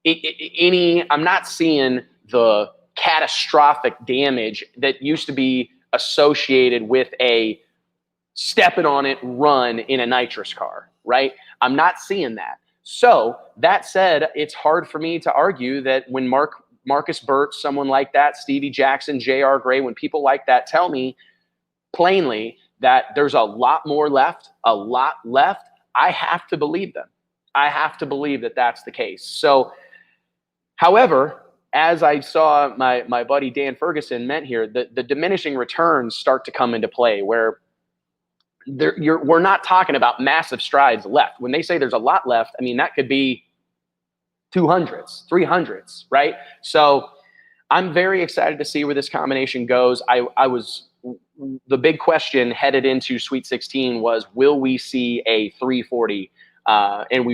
I'm not seeing the catastrophic damage that used to be associated with a stepping on it run in a nitrous car, right? I'm not seeing that. So that said, it's hard for me to argue that when Marcus Burt, someone like that, Stevie Jackson, J.R. Gray, when people like that tell me plainly that there's a lot more left, I have to believe them. I have to believe that that's the case. So, however, as I saw my buddy Dan Ferguson meant here, the diminishing returns start to come into play where we're not talking about massive strides left. When they say there's a lot left, I mean, that could be 200s, 300s, right? So I'm very excited to see where this combination goes. The big question headed into Sweet 16 was, will we see a 340? And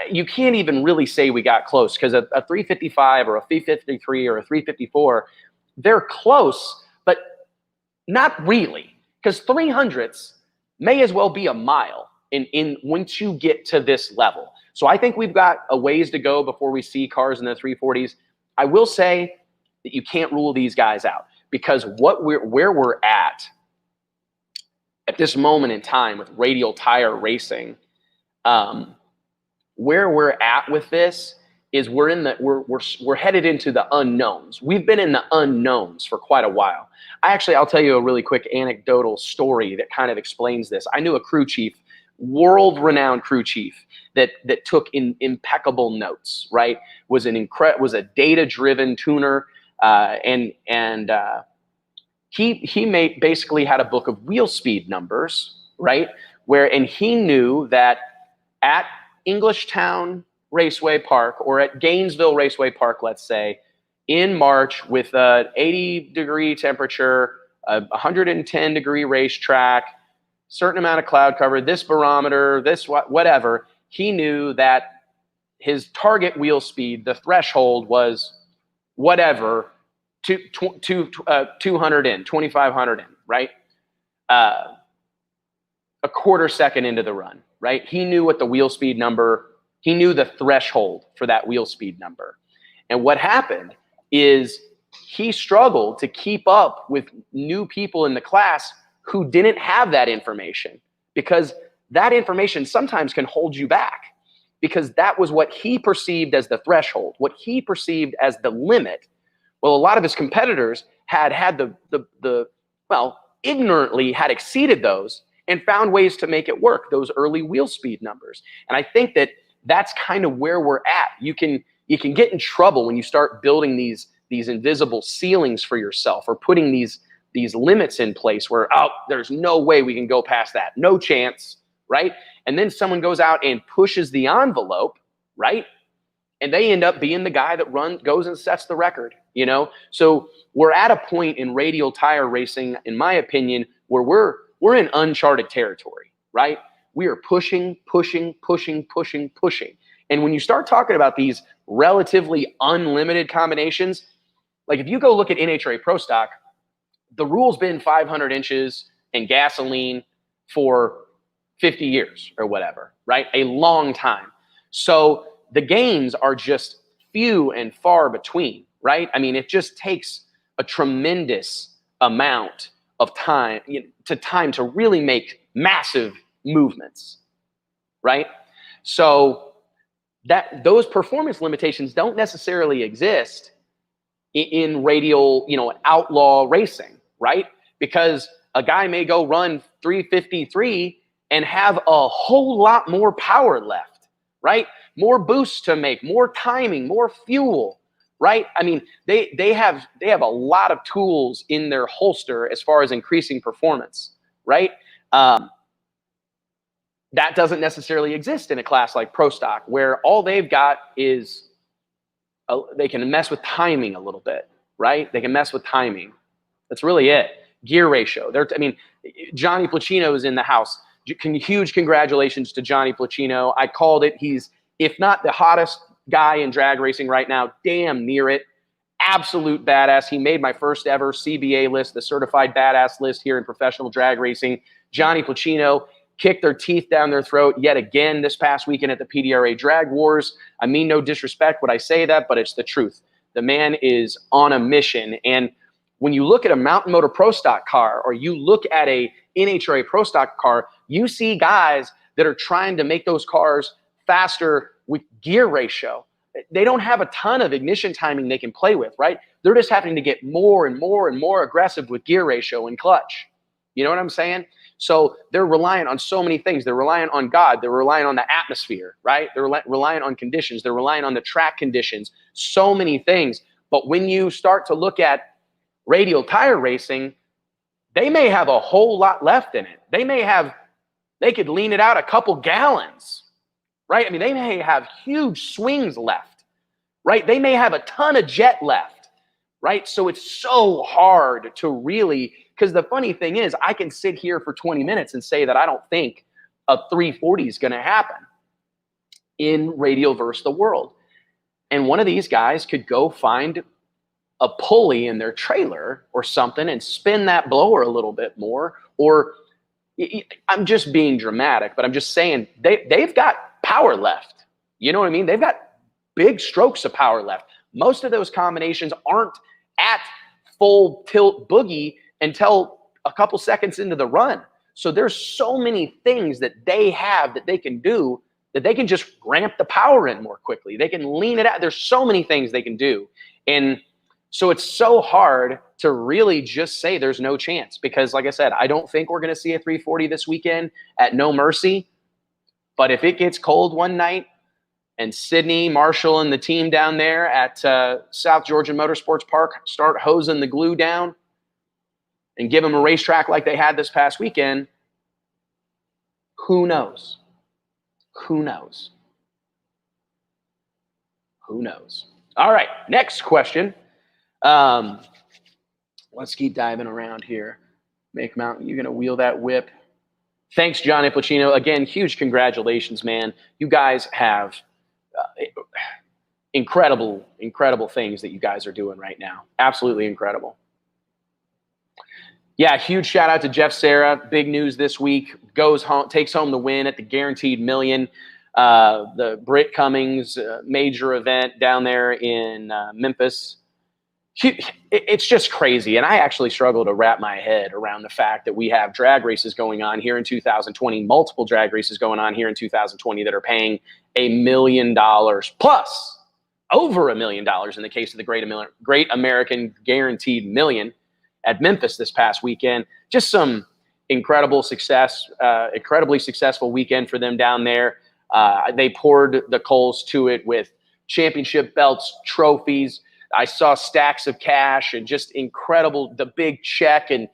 you can't even really say we got close, because a 355 or a 353 or a 354, they're close, but not really. Because 300s may as well be a mile in once you get to this level. So I think we've got a ways to go before we see cars in the 340s. I will say that you can't rule these guys out, because where we're at this moment in time with radial tire racing, where we're at with this is we're headed into the unknowns. We've been in the unknowns for quite a while. I'll tell you a really quick anecdotal story that kind of explains this. I knew a crew chief, world-renowned crew chief, that took impeccable notes, right? Was a data-driven tuner, and he basically had a book of wheel speed numbers, right? And he knew that at Englishtown Raceway Park, or at Gainesville Raceway Park, let's say, in March with an 80-degree temperature, a 110-degree racetrack, certain amount of cloud cover, this barometer, this whatever, he knew that his target wheel speed, the threshold, was whatever, 200 in, 2,500 in, right? A quarter second into the run, right? He knew what the wheel speed number, he knew the threshold for that wheel speed number. And what happened is he struggled to keep up with new people in the class who didn't have that information, because that information sometimes can hold you back, because that was what he perceived as the threshold, what he perceived as the limit. Well, a lot of his competitors had ignorantly had exceeded those and found ways to make it work, those early wheel speed numbers. And I think that that's kind of where we're at. You can get in trouble when you start building these invisible ceilings for yourself, or putting these limits in place where, there's no way we can go past that. No chance, right? And then someone goes out and pushes the envelope, right? And they end up being the guy that goes and sets the record, you know? So we're at a point in radial tire racing, in my opinion, where we're in uncharted territory, right? We are pushing. And when you start talking about these relatively unlimited combinations, like if you go look at NHRA Pro Stock, the rule's been 500 inches and gasoline for 50 years or whatever, right? A long time. So the gains are just few and far between, right? I mean, it just takes a tremendous amount of time to really make massive movements, right? So those performance limitations don't necessarily exist in radial, outlaw racing, right? Because a guy may go run 353 and have a whole lot more power left, right? More boosts to make, more timing, more fuel, right? I mean, they have a lot of tools in their holster as far as increasing performance, right? That doesn't necessarily exist in a class like Pro Stock, where all they've got is they can mess with timing a little bit, right? They can mess with timing. That's really it. Gear ratio. Johnny Placino is in the house. Huge congratulations to Johnny Placino. I called it. He's, if not the hottest guy in drag racing right now, damn near it. Absolute badass. He made my first ever CBA list, the certified badass list here in professional drag racing. Johnny Placino kicked their teeth down their throat yet again this past weekend at the PDRA Drag Wars. I mean no disrespect when I say that, but it's the truth. The man is on a mission. And when you look at a Mountain Motor Pro Stock car, or you look at a NHRA Pro Stock car, you see guys that are trying to make those cars faster with gear ratio. They don't have a ton of ignition timing they can play with, right? They're just having to get more and more and more aggressive with gear ratio and clutch. You know what I'm saying? So they're reliant on so many things. They're reliant on God. They're reliant on the atmosphere, right? They're reliant on conditions. They're reliant on the track conditions, so many things. But when you start to look at radial tire racing, they may have a whole lot left in it. They could lean it out a couple gallons, right? I mean, they may have huge swings left, right? They may have a ton of jet left, right? So it's so hard to really, because the funny thing is, I can sit here for 20 minutes and say that I don't think a 340 is going to happen in radial versus the world. And one of these guys could go find a pulley in their trailer or something and spin that blower a little bit more. Or I'm just being dramatic, but I'm just saying they've got power left. You know what I mean? They've got big strokes of power left. Most of those combinations aren't at full tilt boogie until a couple seconds into the run. So there's so many things that they have that they can do, that they can just ramp the power in more quickly. They can lean it out. There's so many things they can do. And so it's so hard to really just say there's no chance, because like I said, I don't think we're going to see a 340 this weekend at No Mercy. But if it gets cold one night and Sydney, Marshall, and the team down there at South Georgia Motorsports Park start hosing the glue down and give them a racetrack like they had this past weekend, who knows? Who knows? Who knows? All right, next question. Let's keep diving around here. Make Mountain, you're going to wheel that whip. Thanks, Johnny Placino. Again, huge congratulations, man. You guys have incredible, incredible things that you guys are doing right now. Absolutely incredible. Yeah, huge shout out to Jeff Serra. Big news this week. Goes home, takes home the win at the Guaranteed Million. The Britt Cummings major event down there in Memphis. It's just crazy. And I actually struggle to wrap my head around the fact that we have drag races going on here in 2020, multiple drag races going on here in 2020 that are paying $1 million plus, over $1 million in the case of the Great American Guaranteed Million at Memphis this past weekend. Just some incredible success, incredibly successful weekend for them down there. They poured the coals to it with championship belts, trophies. I saw stacks of cash and just incredible, the big check, and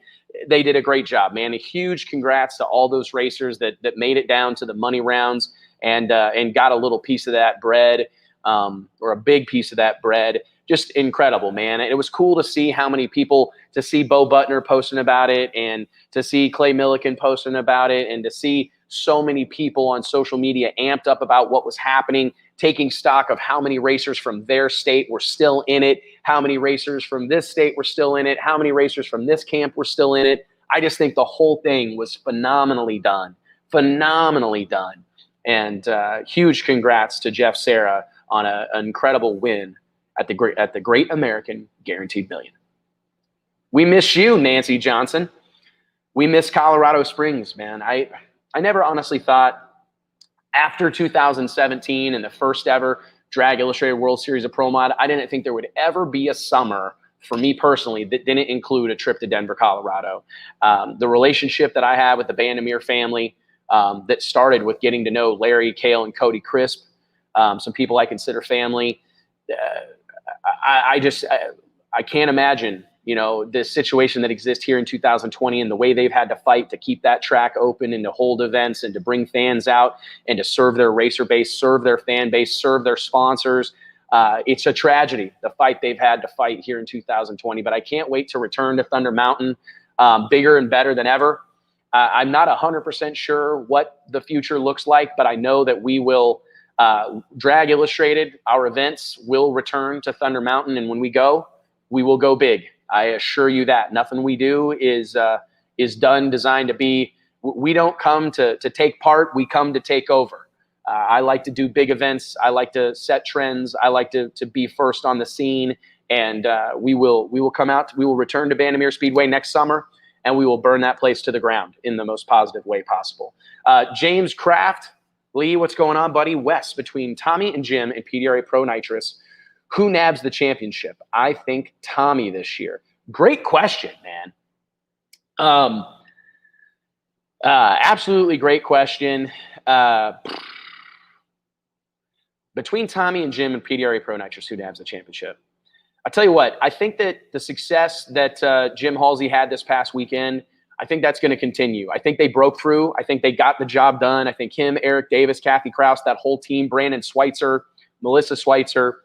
they did a great job, man. A huge congrats to all those racers that made it down to the money rounds and got a little piece of that bread, or a big piece of that bread. Just incredible, man. It was cool to see how many people, to see Bo Butner posting about it, and to see Clay Millican posting about it, and to see so many people on social media amped up about what was happening, taking stock of how many racers from their state were still in it, how many racers from this state were still in it, how many racers from this camp were still in it. I just think the whole thing was phenomenally done. And huge congrats to Jeff Serra on an incredible win at the Great American Guaranteed Million. We miss you, Nancy Johnson. We miss Colorado Springs, man. I never honestly thought, after 2017 and the first ever Drag Illustrated World Series of Pro Mod, I didn't think there would ever be a summer for me personally that didn't include a trip to Denver, Colorado. The relationship that I have with the Bandamere family, that started with getting to know Larry, Cale, and Cody Crisp, some people I consider family. I can't imagine, the situation that exists here in 2020 and the way they've had to fight to keep that track open and to hold events and to bring fans out and to serve their racer base, serve their fan base, serve their sponsors. It's a tragedy, the fight they've had to fight here in 2020, but I can't wait to return to Thunder Mountain, bigger and better than ever. I'm not 100% sure what the future looks like, but I know that we will Drag Illustrated, our events will return to Thunder Mountain, and when we go, we will go big. I assure you that. Nothing we do is designed to be. We don't come to take part. We come to take over. I like to do big events. I like to set trends. I like to be first on the scene. And we will come out. We will return to Vandermeer Speedway next summer, and we will burn that place to the ground in the most positive way possible. James Kraft, Lee, what's going on, buddy? Wes, between Tommy and Jim and PDRA Pro Nitrous, who nabs the championship? I think Tommy this year. Great question, man. Absolutely great question. Between Tommy and Jim and PDRA Pro Nitrous, who nabs the championship? I'll tell you what, I think that the success that Jim Halsey had this past weekend, I think that's going to continue. I think they broke through. I think they got the job done. I think him, Eric Davis, Kathy Kraus, that whole team, Brandon Schweitzer, Melissa Schweitzer,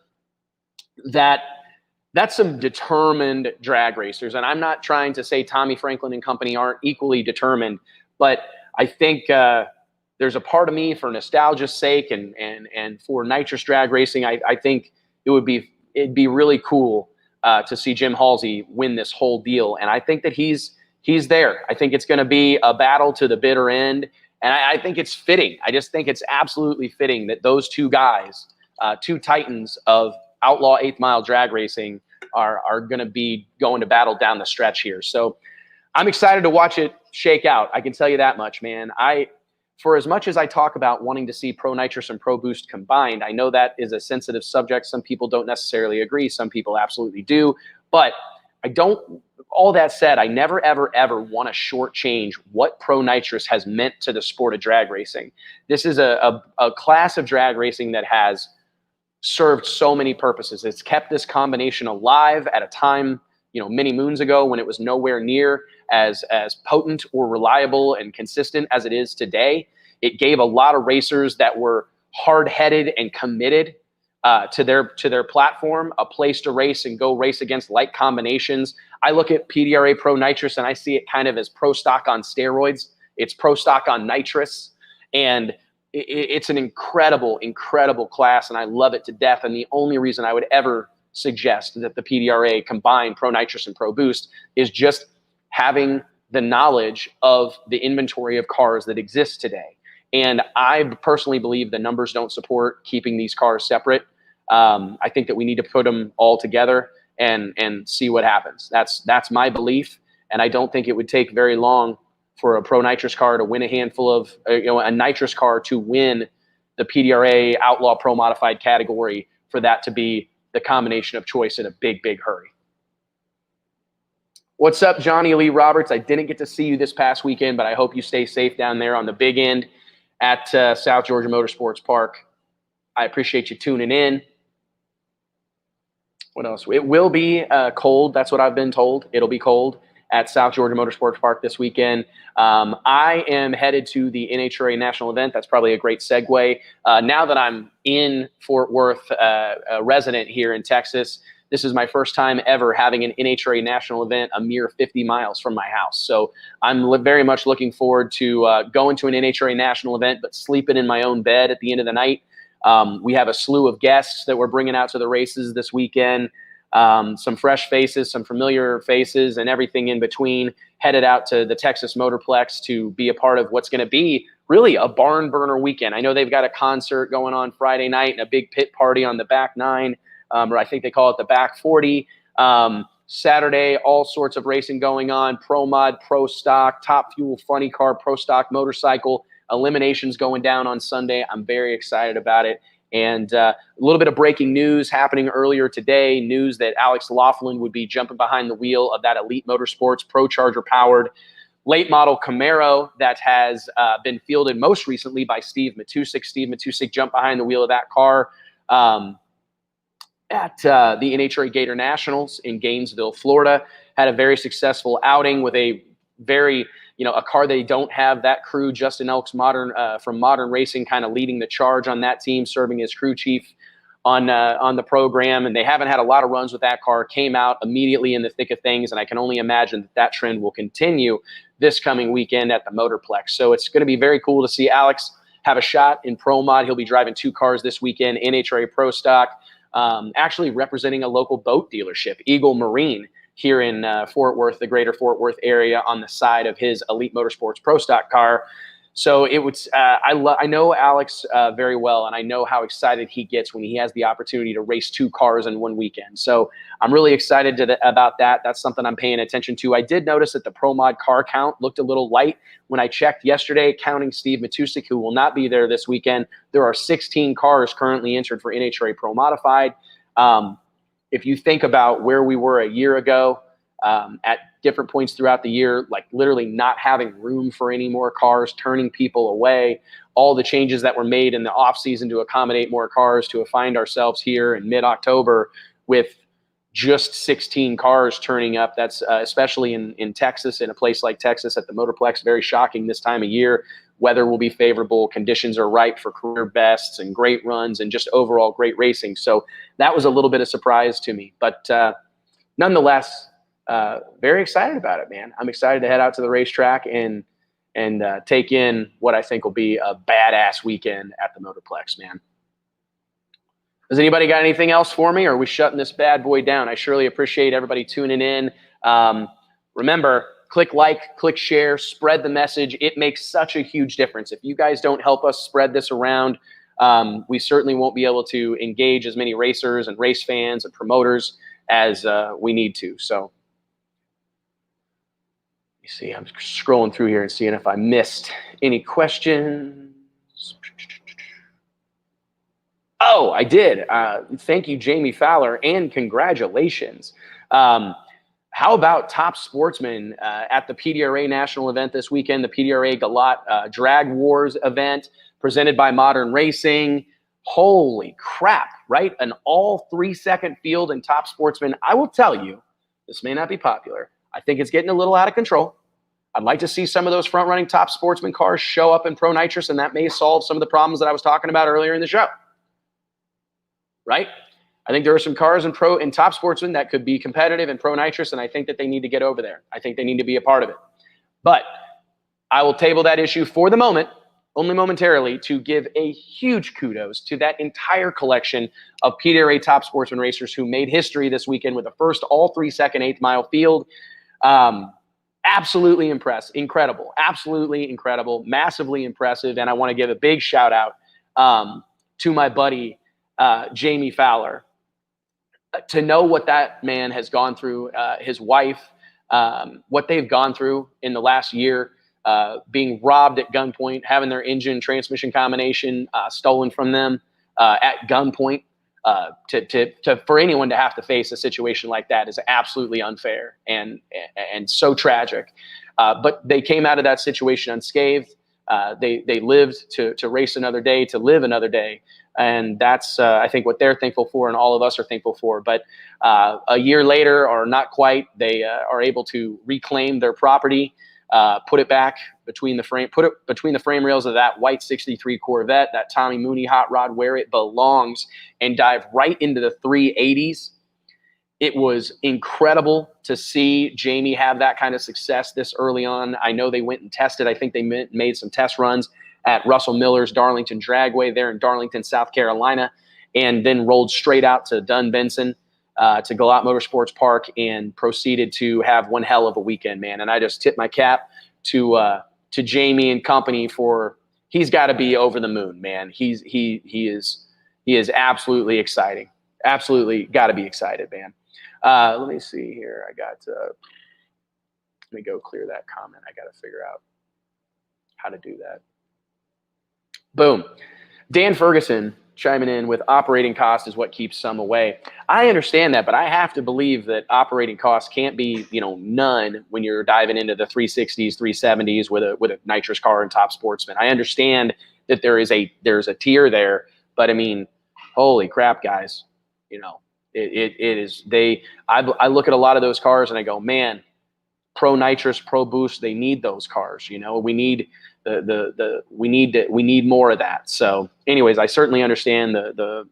that's some determined drag racers. And I'm not trying to say Tommy Franklin and company aren't equally determined, but I think there's a part of me, for nostalgia's sake and for nitrous drag racing, I think it'd be really cool to see Jim Halsey win this whole deal. And I think that he's there. I think it's going to be a battle to the bitter end. And I think it's fitting. I just think it's absolutely fitting that those two guys, two titans of outlaw 8th mile drag racing, are going to be going to battle down the stretch here. So I'm excited to watch it shake out. I can tell you that much, man. For as much as I talk about wanting to see Pro Nitrous and Pro Boost combined, I know that is a sensitive subject. Some people don't necessarily agree. Some people absolutely do. But I don't, all that said, I never, ever, ever want to shortchange what Pro Nitrous has meant to the sport of drag racing. This is a class of drag racing that has served so many purposes. It's kept this combination alive at a time, many moons ago, when it was nowhere near as potent or reliable and consistent as it is today. It gave a lot of racers that were hard-headed and committed to their platform a place to race and go race against like combinations. I look at PDRA Pro Nitrous and I see it kind of as pro stock on steroids. It's pro stock on nitrous, and it's an incredible, incredible class, and I love it to death. And the only reason I would ever suggest that the PDRA combine Pro Nitrous and Pro Boost is just having the knowledge of the inventory of cars that exists today. And I personally believe the numbers don't support keeping these cars separate. I think that we need to put them all together and see what happens. That's my belief, and I don't think it would take very long for a Pro Nitrous car to win a handful of, a nitrous car to win the PDRA Outlaw Pro Modified category, for that to be the combination of choice in a big, big hurry. What's up, Johnny Lee Roberts? I didn't get to see you this past weekend, but I hope you stay safe down there on the big end at South Georgia Motorsports Park. I appreciate you tuning in. What else? It will be cold. That's what I've been told. It'll be cold at South Georgia Motorsports Park this weekend. I am headed to the NHRA National event. That's probably a great segue. Now that I'm in Fort Worth, a resident here in Texas, this is my first time ever having an NHRA National event a mere 50 miles from my house. So I'm very much looking forward to going to an NHRA National event, but sleeping in my own bed at the end of the night. We have a slew of guests that we're bringing out to the races this weekend. Some fresh faces, some familiar faces, and everything in between, headed out to the Texas Motorplex to be a part of what's going to be really a barn burner weekend. I know they've got a concert going on Friday night and a big pit party on the back 9, or I think they call it the back 40. Saturday, all sorts of racing going on, pro mod, pro stock, top fuel, funny car, pro stock motorcycle, eliminations going down on Sunday. I'm very excited about it. And a little bit of breaking news happening earlier today, news that Alex Laughlin would be jumping behind the wheel of that Elite Motorsports Pro Charger powered late model Camaro that has been fielded most recently by Steve Matusik. Steve Matusik jumped behind the wheel of that car at the NHRA Gator Nationals in Gainesville, Florida. Had a very successful outing with a very, a car they don't have. That crew, Justin Elks from Modern Racing, kind of leading the charge on that team, serving as crew chief on the program, and they haven't had a lot of runs with that car. Came out immediately in the thick of things, and I can only imagine that that trend will continue this coming weekend at the Motorplex. So it's going to be very cool to see Alex have a shot in Pro Mod. He'll be driving 2 cars this weekend, NHRA Pro Stock, actually representing a local boat dealership, Eagle Marine, here in Fort Worth, the greater Fort Worth area, on the side of his Elite Motorsports Pro Stock car. So it was. I know Alex very well, and I know how excited he gets when he has the opportunity to race 2 cars in one weekend. So I'm really excited about that. That's something I'm paying attention to. I did notice that the Pro Mod car count looked a little light when I checked yesterday, counting Steve Matusik, who will not be there this weekend. There are 16 cars currently entered for NHRA Pro Modified. If you think about where we were a year ago, at different points throughout the year, like literally not having room for any more cars, turning people away, all the changes that were made in the off season to accommodate more cars, to find ourselves here in mid-October with just 16 cars turning up. That's especially in Texas, in a place like Texas at the Motorplex, very shocking this time of year. Weather will be favorable. Conditions are ripe for career bests and great runs and just overall great racing. So that was a little bit of surprise to me, but nonetheless, very excited about it, man. I'm excited to head out to the racetrack and take in what I think will be a badass weekend at the Motorplex, man. Has anybody got anything else for me, or are we shutting this bad boy down? I surely appreciate everybody tuning in. Remember, click like, click share, spread the message. It makes such a huge difference. If you guys don't help us spread this around, we certainly won't be able to engage as many racers and race fans and promoters as we need to. So you see, I'm scrolling through here and seeing if I missed any questions. Oh, I did. Thank you, Jamie Fowler, and congratulations. How about Top Sportsman at the PDRA National event this weekend, the PDRA Galat Drag Wars event presented by Modern Racing? Holy crap, right? An all 3-second field in Top Sportsman. I will tell you, this may not be popular. I think it's getting a little out of control. I'd like to see some of those front-running Top Sportsman cars show up in Pro Nitrous, and that may solve some of the problems that I was talking about earlier in the show. Right? I think there are some cars in Top Sportsman that could be competitive in Pro Nitrous, and I think that they need to get over there. I think they need to be a part of it. But I will table that issue for the moment, only momentarily, to give a huge kudos to that entire collection of PDRA Top Sportsman racers who made history this weekend with the first all 3-second 8th mile field. Absolutely incredible, absolutely incredible, massively impressive. And I want to give a big shout out to my buddy, Jamie Fowler. To know what that man has gone through, his wife, what they've gone through in the last year, being robbed at gunpoint, having their engine transmission combination stolen from them at gunpoint. For anyone to have to face a situation like that is absolutely unfair and so tragic. But they came out of that situation unscathed. They lived to race another day, to live another day. And that's, I think, what they're thankful for, and all of us are thankful for. But a year later, or not quite, they are able to reclaim their property, put it back between the frame rails of that white 63 Corvette, that Tommy Mooney hot rod, where it belongs, and dive right into the 380s. It was incredible to see Jamie have that kind of success this early on. I know they went and tested. I think they made some test runs at Russell Miller's Darlington Dragway there in Darlington, South Carolina, and then rolled straight out to Dunn Benson, to Galat Motorsports Park, and proceeded to have one hell of a weekend, man. And I just tip my cap to Jamie and company for, he's got to be over the moon, man. He is absolutely exciting. Absolutely got to be excited, man. Let me see here. Let me go clear that comment. I got to figure out how to do that. Boom. Dan Ferguson chiming in with operating cost is what keeps some away. I understand that, but I have to believe that operating costs can't be, none when you're diving into the 360s, 370s with a nitrous car and Top Sportsman. I understand that there's a tier there, but I mean, holy crap, guys. I look at a lot of those cars and I go, man, Pro Nitrous, Pro Boost, they need those cars. We need we need more of that. So anyways, I certainly understand the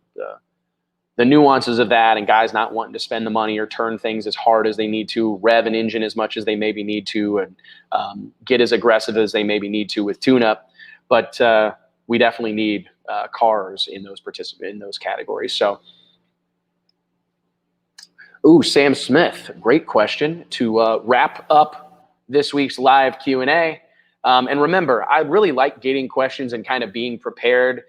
the nuances of that and guys not wanting to spend the money or turn things as hard as they need to, rev an engine as much as they maybe need to, and get as aggressive as they maybe need to with tune-up. But we definitely need cars in those categories. So, Sam Smith, great question to wrap up this week's live Q&A. And remember, I really like getting questions and kind of being prepared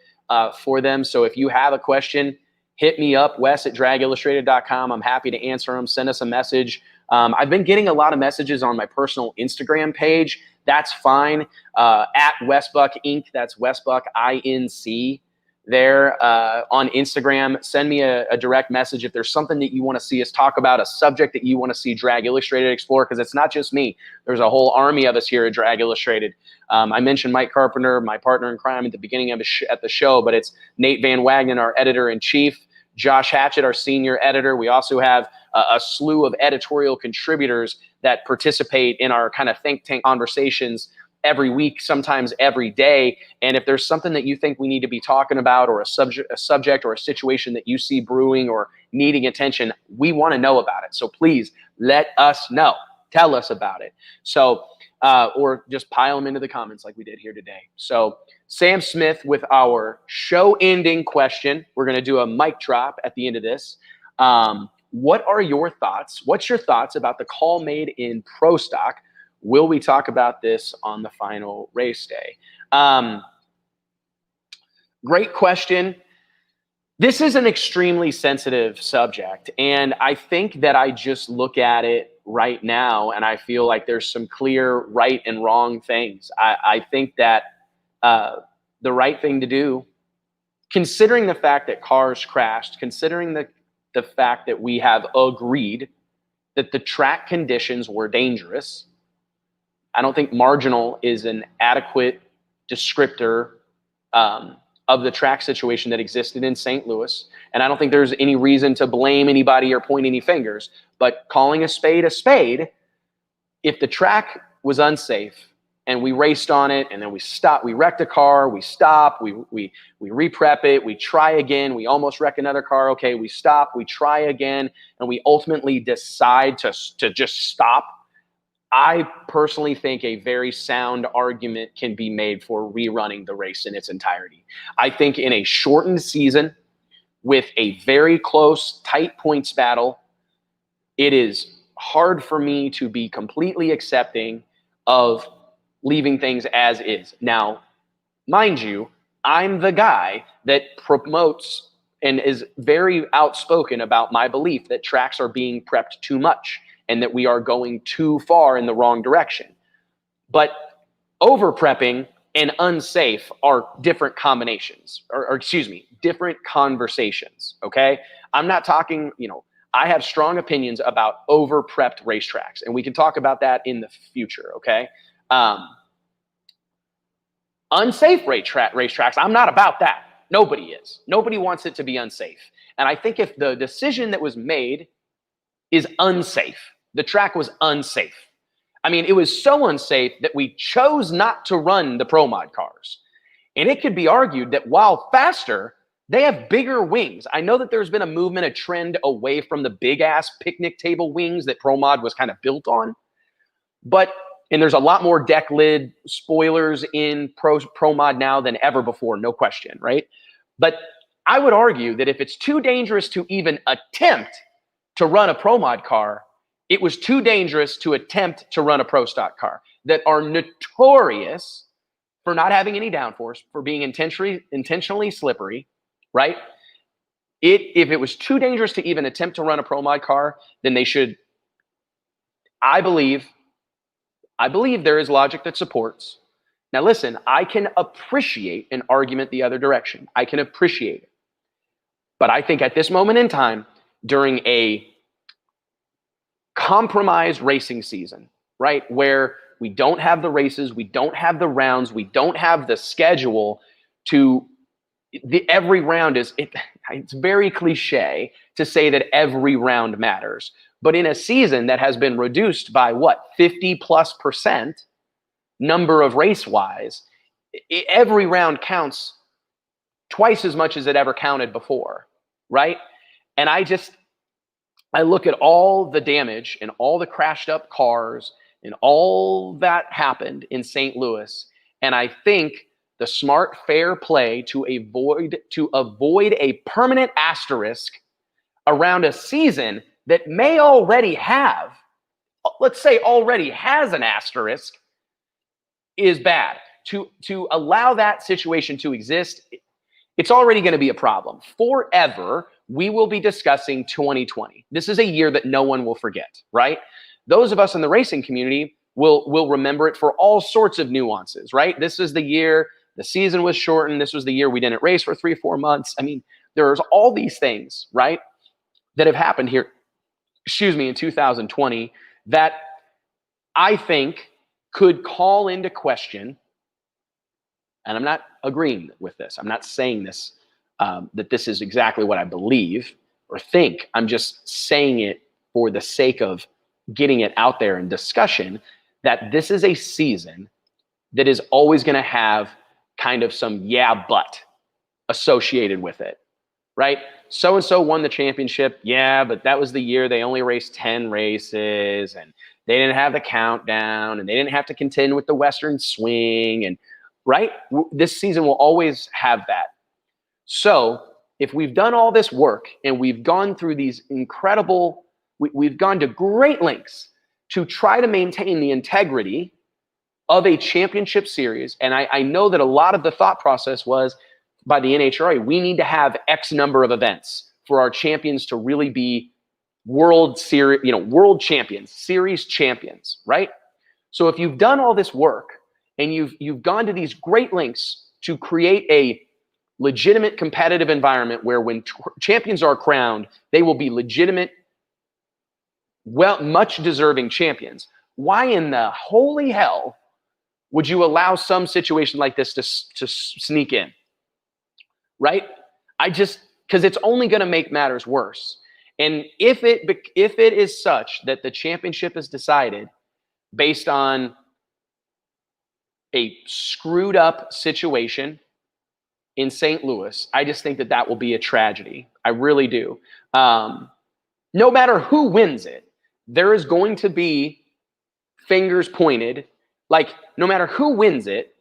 for them. So if you have a question, hit me up, wes@dragillustrated.com. I'm happy to answer them. Send us a message. I've been getting a lot of messages on my personal Instagram page. That's fine. At Westbuck Inc. That's Westbuck INC. There on Instagram. Send me a direct message if there's something that you want to see us talk about, a subject that you want to see Drag Illustrated explore, because it's not just me. There's a whole army of us here at Drag Illustrated. I mentioned Mike Carpenter, my partner in crime, at the beginning of at the show, but it's Nate Van Wagenen, our editor-in-chief, Josh Hatchett, our senior editor. We also have a slew of editorial contributors that participate in our kind of think tank conversations every week, sometimes every day. And if there's something that you think we need to be talking about, or a subject or a situation that you see brewing or needing attention, we want to know about it. So please let us know. Tell us about it. So, or just pile them into the comments like we did here today. So Sam Smith with our show ending question. We're going to do a mic drop at the end of this. What are your thoughts? What's your thoughts about the call made in Pro Stock? Will we talk about this on the final race day? Great question. This is an extremely sensitive subject, and I think that I just look at it right now and I feel like there's some clear right and wrong things. I think that the right thing to do, considering the fact that cars crashed, considering the fact that we have agreed that the track conditions were dangerous, I don't think marginal is an adequate descriptor of the track situation that existed in St. Louis. And I don't think there's any reason to blame anybody or point any fingers. But calling a spade, if the track was unsafe and we raced on it and then we stopped, we wrecked a car, we stop, we reprep it, we try again, we almost wreck another car, okay, we stop, we try again, and we ultimately decide to just stop, I personally think a very sound argument can be made for rerunning the race in its entirety. I think in a shortened season with a very close, tight points battle, it is hard for me to be completely accepting of leaving things as is. Now, mind you, I'm the guy that promotes and is very outspoken about my belief that tracks are being prepped too much and that we are going too far in the wrong direction. But over prepping and unsafe are different combinations, or excuse me, different conversations, okay? I'm not talking, I have strong opinions about over prepped racetracks, and we can talk about that in the future, okay? Unsafe racetracks, I'm not about that. Nobody is. Nobody wants it to be unsafe. And I think if the decision that was made is unsafe, the track was unsafe. I mean, it was so unsafe that we chose not to run the Pro Mod cars. And it could be argued that while faster, they have bigger wings. I know that there's been a movement, a trend away from the big-ass picnic table wings that Pro Mod was kind of built on. And there's a lot more deck lid spoilers in Pro Mod now than ever before, no question, right? But I would argue that if it's too dangerous to even attempt to run a Pro Mod car, it was too dangerous to attempt to run a Pro Stock car that are notorious for not having any downforce, for being intentionally slippery, right? If it was too dangerous to even attempt to run a Pro Mod car, then they should, I believe there is logic that supports. Now listen, I can appreciate an argument the other direction. I can appreciate it. But I think at this moment in time, during a compromised racing season, right, where we don't have the races, we don't have the rounds, we don't have the schedule every round it's very cliche to say that every round matters. But in a season that has been reduced by 50+% number of race-wise, every round counts twice as much as it ever counted before, right? And I look at all the damage and all the crashed up cars and all that happened in St. Louis. And I think the smart, fair play to avoid a permanent asterisk around a season that may already have, let's say already has an asterisk, is bad. To allow that situation to exist, it's already going to be a problem. Forever, we will be discussing 2020. This is a year that no one will forget, right? Those of us in the racing community will remember it for all sorts of nuances, right? This is the year the season was shortened. This was the year we didn't race for 3-4 months. I mean, there's all these things, right, that have happened here, in 2020 that I think could call into question, and I'm not agreeing with this. I'm not saying this, that this is exactly what I believe or think. I'm just saying it for the sake of getting it out there in discussion, that this is a season that is always going to have kind of some yeah, but associated with it, right? So-and-so won the championship. Yeah, but that was the year they only raced 10 races and they didn't have the countdown and they didn't have to contend with the Western swing. And right, this season will always have that. So if we've done all this work and we've gone through these incredible, we've gone to great lengths to try to maintain the integrity of a championship series. And I know that a lot of the thought process was by the NHRA, we need to have X number of events for our champions to really be world series, world champions, series champions, right? So if you've done all this work and you've gone to these great lengths to create a legitimate competitive environment where when champions are crowned, they will be legitimate, well, much deserving champions. Why in the holy hell would you allow some situation like this to sneak in? Right? Because it's only going to make matters worse. And if it is such that the championship is decided based on a screwed up situation in St. Louis, I just think that will be a tragedy. I really do. No matter who wins it, there is going to be fingers pointed. Like, no matter who wins it,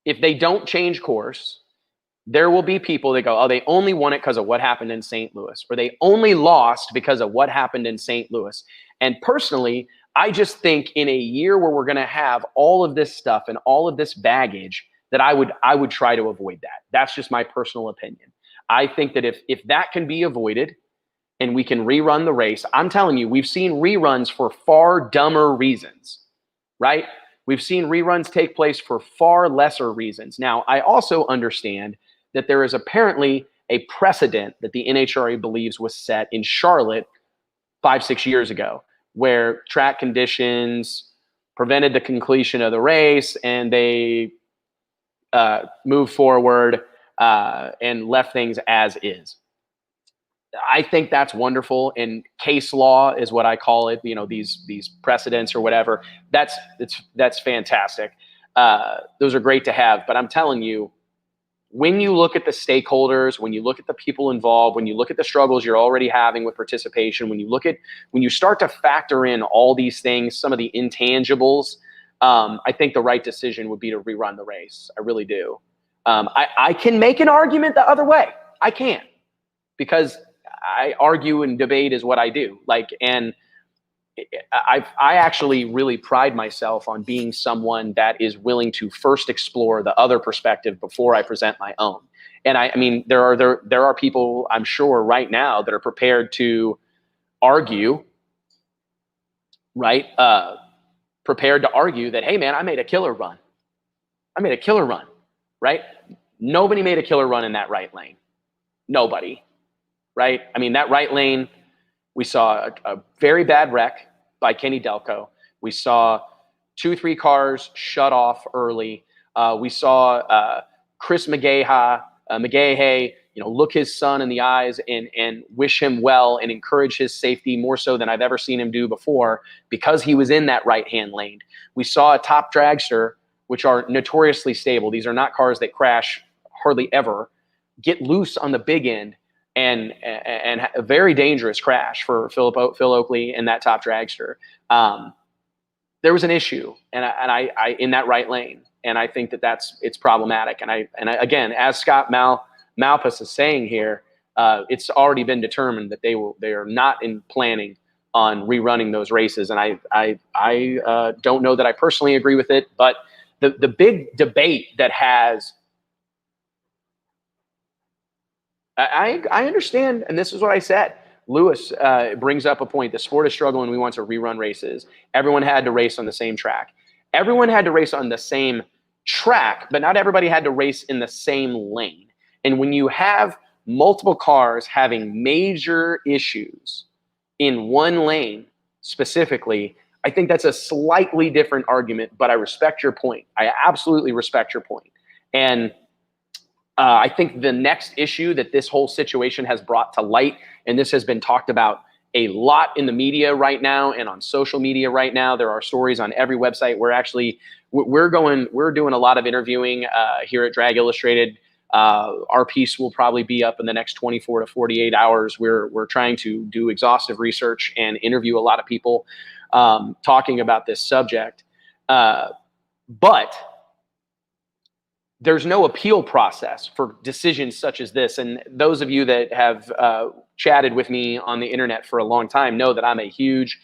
if they don't change course, there will be people that go, oh, they only won it because of what happened in St. Louis, or they only lost because of what happened in St. Louis. And personally, I just think in a year where we're going to have all of this stuff and all of this baggage, that I would try to avoid that. That's just my personal opinion. I think that if that can be avoided and we can rerun the race, I'm telling you, we've seen reruns for far dumber reasons, right? We've seen reruns take place for far lesser reasons. Now, I also understand that there is apparently a precedent that the NHRA believes was set in Charlotte 5-6 years ago, where track conditions prevented the completion of the race and they moved forward and left things as is. I think that's wonderful, and case law is what I call it. These precedents or whatever. That's fantastic. Those are great to have. But I'm telling you, when you look at the stakeholders, when you look at the people involved, when you look at the struggles you're already having with participation, when you start to factor in all these things, some of the intangibles, I think the right decision would be to rerun the race. I really do. I can make an argument the other way. I can, because I argue and debate is what I do. And I actually really pride myself on being someone that is willing to first explore the other perspective before I present my own. And I mean, there are people, I'm sure, right now that are prepared to argue, right? Prepared to argue that, hey, man, I made a killer run. Right? Nobody made a killer run in that right lane. Nobody. Right? I mean, that right lane, we saw a very bad wreck by Kenny Delco. We saw 2-3 cars shut off early. We saw Chris McGahey, look his son in the eyes and wish him well and encourage his safety more so than I've ever seen him do before, because he was in that right-hand lane. We saw a top dragster, which are notoriously stable. These are not cars that crash hardly ever, get loose on the big end and a very dangerous crash for Phil Oakley and that top dragster. There was an issue, and I in that right lane, and I think it's problematic. And I again, as Scott Malpas is saying here, it's already been determined that they are not planning on rerunning those races. And I don't know that I personally agree with it, but the big debate that has, I understand, and this is what I said. Lewis brings up a point. The sport is struggling. We want to rerun races. Everyone had to race on the same track. Everyone had to race on the same track, but not everybody had to race in the same lane. And when you have multiple cars having major issues in one lane specifically, I think that's a slightly different argument, but I respect your point. I absolutely respect your point. And I think the next issue that this whole situation has brought to light, and this has been talked about a lot in the media right now and on social media right now. There are stories on every website. We're doing a lot of interviewing here at Drag Illustrated. Our piece will probably be up in the next 24 to 48 hours. We're trying to do exhaustive research and interview a lot of people talking about this subject. But there's no appeal process for decisions such as this. And those of you that have chatted with me on the internet for a long time know that I'm a huge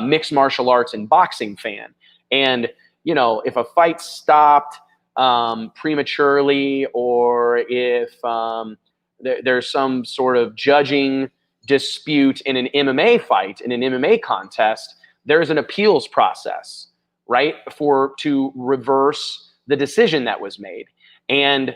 mixed martial arts and boxing fan. And, you know, if a fight stopped prematurely, or if there's some sort of judging dispute in an MMA fight, in an MMA contest, there's an appeals process, right, to reverse the decision that was made. And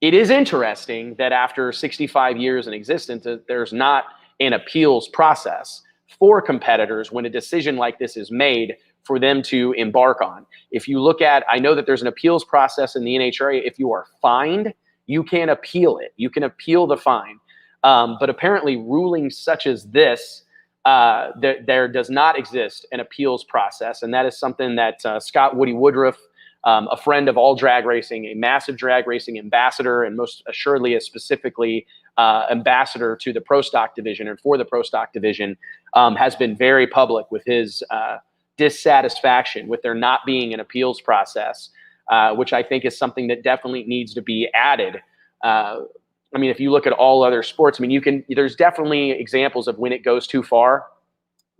it is interesting that after 65 years in existence, there's not an appeals process for competitors when a decision like this is made for them to embark on. If you look at, I know that there's an appeals process in the NHRA. If you are fined, you can appeal it. You can appeal the fine. But apparently rulings such as this, there does not exist an appeals process. And that is something that Scott Woody Woodruff, a friend of all drag racing, a massive drag racing ambassador, and most assuredly a specifically ambassador to the Pro Stock division and for the Pro Stock division, has been very public with his dissatisfaction with there not being an appeals process, which I think is something that definitely needs to be added. I mean, if you look at all other sports, I mean, there's definitely examples of when it goes too far.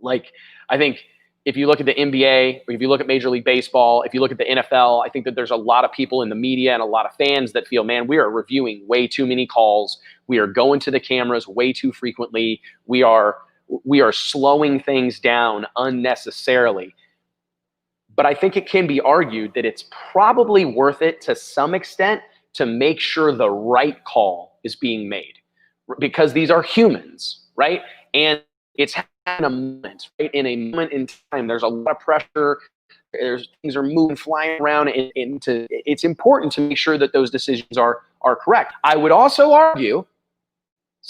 Like, I think if you look at the NBA, or if you look at Major League Baseball, if you look at the NFL, I think that there's a lot of people in the media and a lot of fans that feel, man, we are reviewing way too many calls. We are going to the cameras way too frequently. We are slowing things down unnecessarily. But I think it can be argued that it's probably worth it to some extent to make sure the right call is being made, because these are humans, right? And it's in a moment, right? In a moment in time, there's a lot of pressure. Things are moving, flying around, and it's important to make sure that those decisions are correct. I would also argue,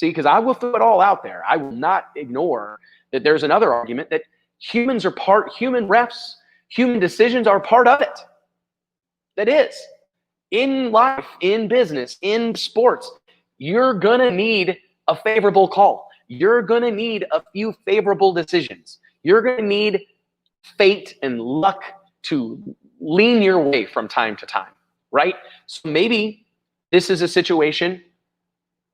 because I will throw it all out there, I will not ignore that there's another argument that human refs, human decisions are part of it. That is, in life, in business, in sports, you're gonna need a favorable call. You're going to need a few favorable decisions. You're going to need fate and luck to lean your way from time to time, right? So maybe this is a situation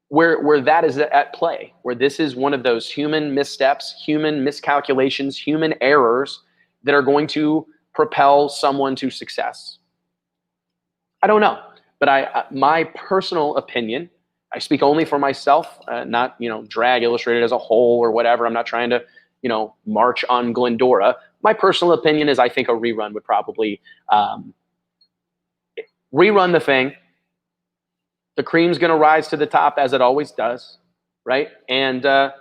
where that is at play, where this is one of those human missteps, human miscalculations, human errors that are going to propel someone to success. I don't know, but my personal opinion, I speak only for myself, not, Drag Illustrated as a whole or whatever. I'm not trying to, march on Glendora. My personal opinion is I think a rerun would probably rerun the thing. The cream's going to rise to the top as it always does, right? And I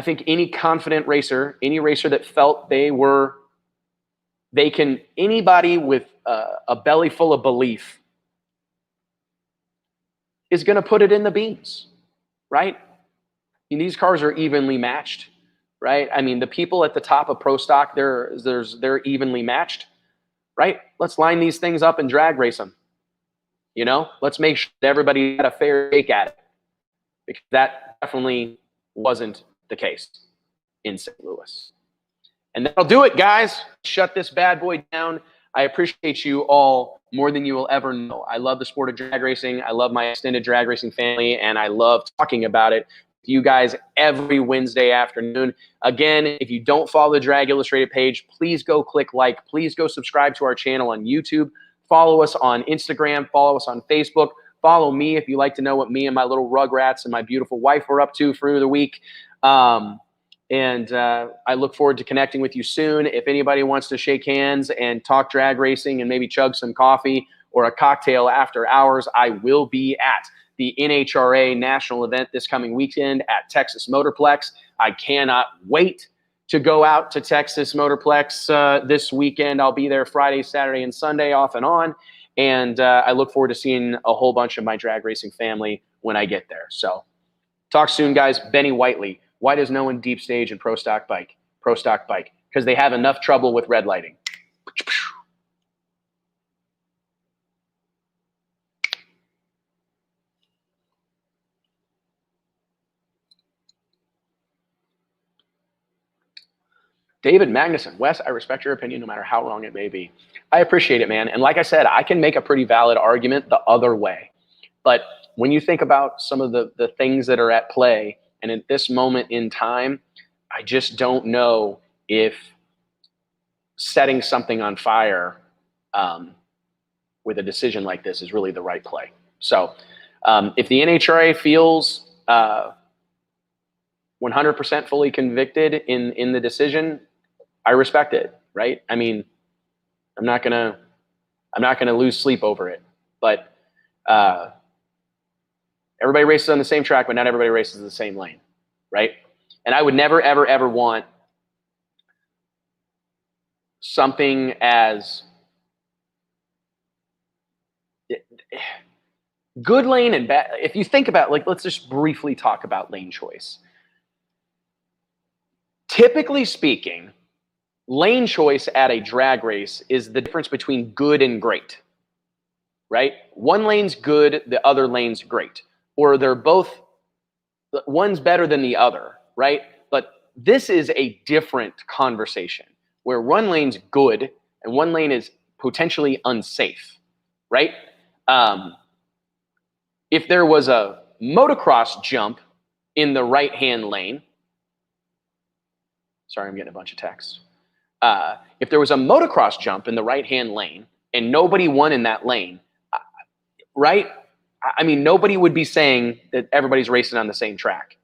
think any confident racer, any racer that felt anybody with a belly full of belief is going to put it in the beans, right? And these cars are evenly matched, right? I mean, the people at the top of Pro Stock, they're evenly matched, right? Let's line these things up and drag race them. Let's make sure that everybody had a fair shake at it. because that definitely wasn't the case in St. Louis. And that'll do it, guys. Shut this bad boy down. I appreciate you all more than you will ever know. I love the sport of drag racing. I love my extended drag racing family, and I love talking about it with you guys every Wednesday afternoon. Again, if you don't follow the Drag Illustrated page, please go click like. Please go subscribe to our channel on YouTube. Follow us on Instagram. Follow us on Facebook. Follow me if you like to know what me and my little rugrats and my beautiful wife were up to through the week. And I look forward to connecting with you soon. If anybody wants to shake hands and talk drag racing and maybe chug some coffee or a cocktail after hours, I will be at the NHRA national event this coming weekend at Texas Motorplex. I cannot wait to go out to Texas Motorplex this weekend. I'll be there Friday, Saturday, and Sunday off and on. And I look forward to seeing a whole bunch of my drag racing family when I get there. So talk soon, guys. Benny Whiteley. Why does no one deep stage in Pro Stock Bike? Pro Stock Bike. Because they have enough trouble with red lighting. David Magnuson. Wes, I respect your opinion no matter how wrong it may be. I appreciate it, man. And like I said, I can make a pretty valid argument the other way. But when you think about some of the things that are at play, and at this moment in time, I just don't know if setting something on fire with a decision like this is really the right play. So if the NHRA feels 100% fully convicted in the decision, I respect it, right? I mean, I'm not gonna lose sleep over it. But everybody races on the same track, but not everybody races the same lane, right? And I would never, ever, ever want something as good lane and bad. If you think about, like, let's just briefly talk about lane choice. Typically speaking, lane choice at a drag race is the difference between good and great, right? One lane's good, the other lane's great. Or they're both, one's better than the other, right? But this is a different conversation where one lane's good and one lane is potentially unsafe, right? If there was a motocross jump in the right-hand lane, sorry, I'm getting a bunch of texts. If there was a motocross jump in the right-hand lane and nobody won in that lane, right? I mean, nobody would be saying that everybody's racing on the same track.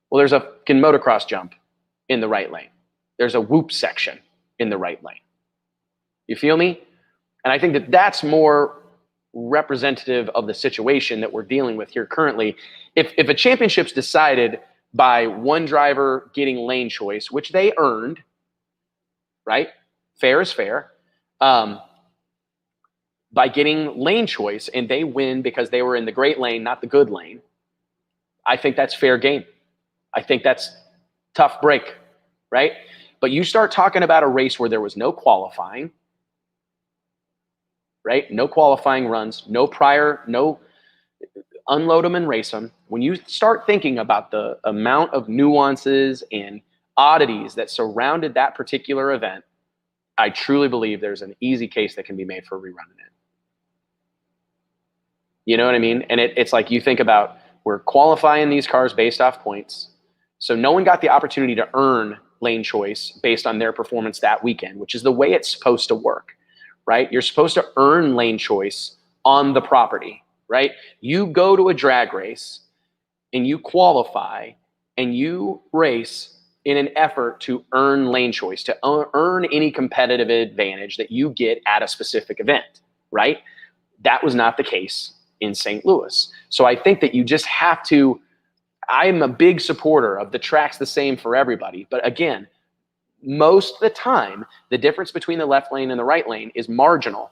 Well, there's a fucking motocross jump in the right lane. There's a whoop section in the right lane. You feel me? And I think that that's more representative of the situation that we're dealing with here currently. If a championship's decided by one driver getting lane choice, which they earned, right? Fair is fair. By getting lane choice and they win because they were in the great lane, not the good lane, I think that's fair game. I think that's tough break, right? But you start talking about a race where there was no qualifying, right? No qualifying runs, no prior, no unload them and race them. When you start thinking about the amount of nuances and oddities that surrounded that particular event, I truly believe there's an easy case that can be made for rerunning it. You know what I mean? And it's like you think about, we're qualifying these cars based off points. So no one got the opportunity to earn lane choice based on their performance that weekend, which is the way it's supposed to work, right? You're supposed to earn lane choice on the property, right? You go to a drag race and you qualify and you race in an effort to earn lane choice, to earn any competitive advantage that you get at a specific event, right? That was not the case in St. Louis. So I think that you just have to, I'm a big supporter of the track's the same for everybody. But again, most of the time, the difference between the left lane and the right lane is marginal,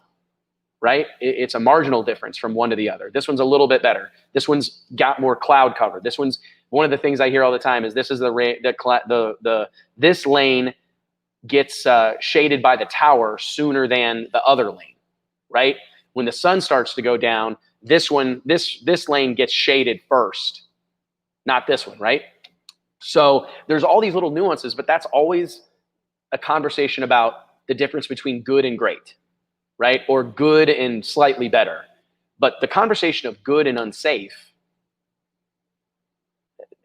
right? It's a marginal difference from one to the other. This one's a little bit better. This one's got more cloud cover. This one's, one of the things I hear all the time is this is this lane gets shaded by the tower sooner than the other lane, right? When the sun starts to go down, this lane gets shaded first, not this one, right? So there's all these little nuances, but that's always a conversation about the difference between good and great, right? Or good and slightly better. But the conversation of good and unsafe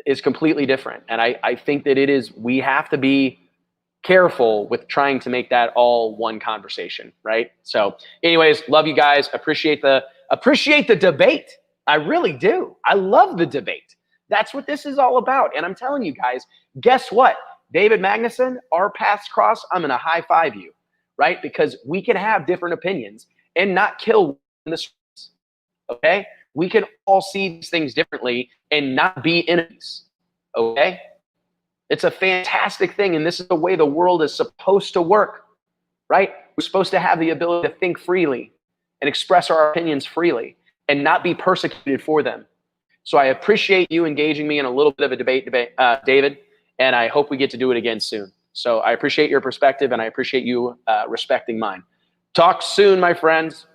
is completely different. And I think that we have to be careful with trying to make that all one conversation, right? So anyways, love you guys. Appreciate the debate. I really do. I love the debate. That's what this is all about. And I'm telling you guys, guess what? David Magnuson, our paths cross, I'm going to high five you, right? Because we can have different opinions and not kill in the streets, okay? We can all see these things differently and not be enemies, okay? It's a fantastic thing, and this is the way the world is supposed to work, right? We're supposed to have the ability to think freely and express our opinions freely and not be persecuted for them. So I appreciate you engaging me in a little bit of a debate, David, and I hope we get to do it again soon. So I appreciate your perspective, and I appreciate you respecting mine. Talk soon, my friends.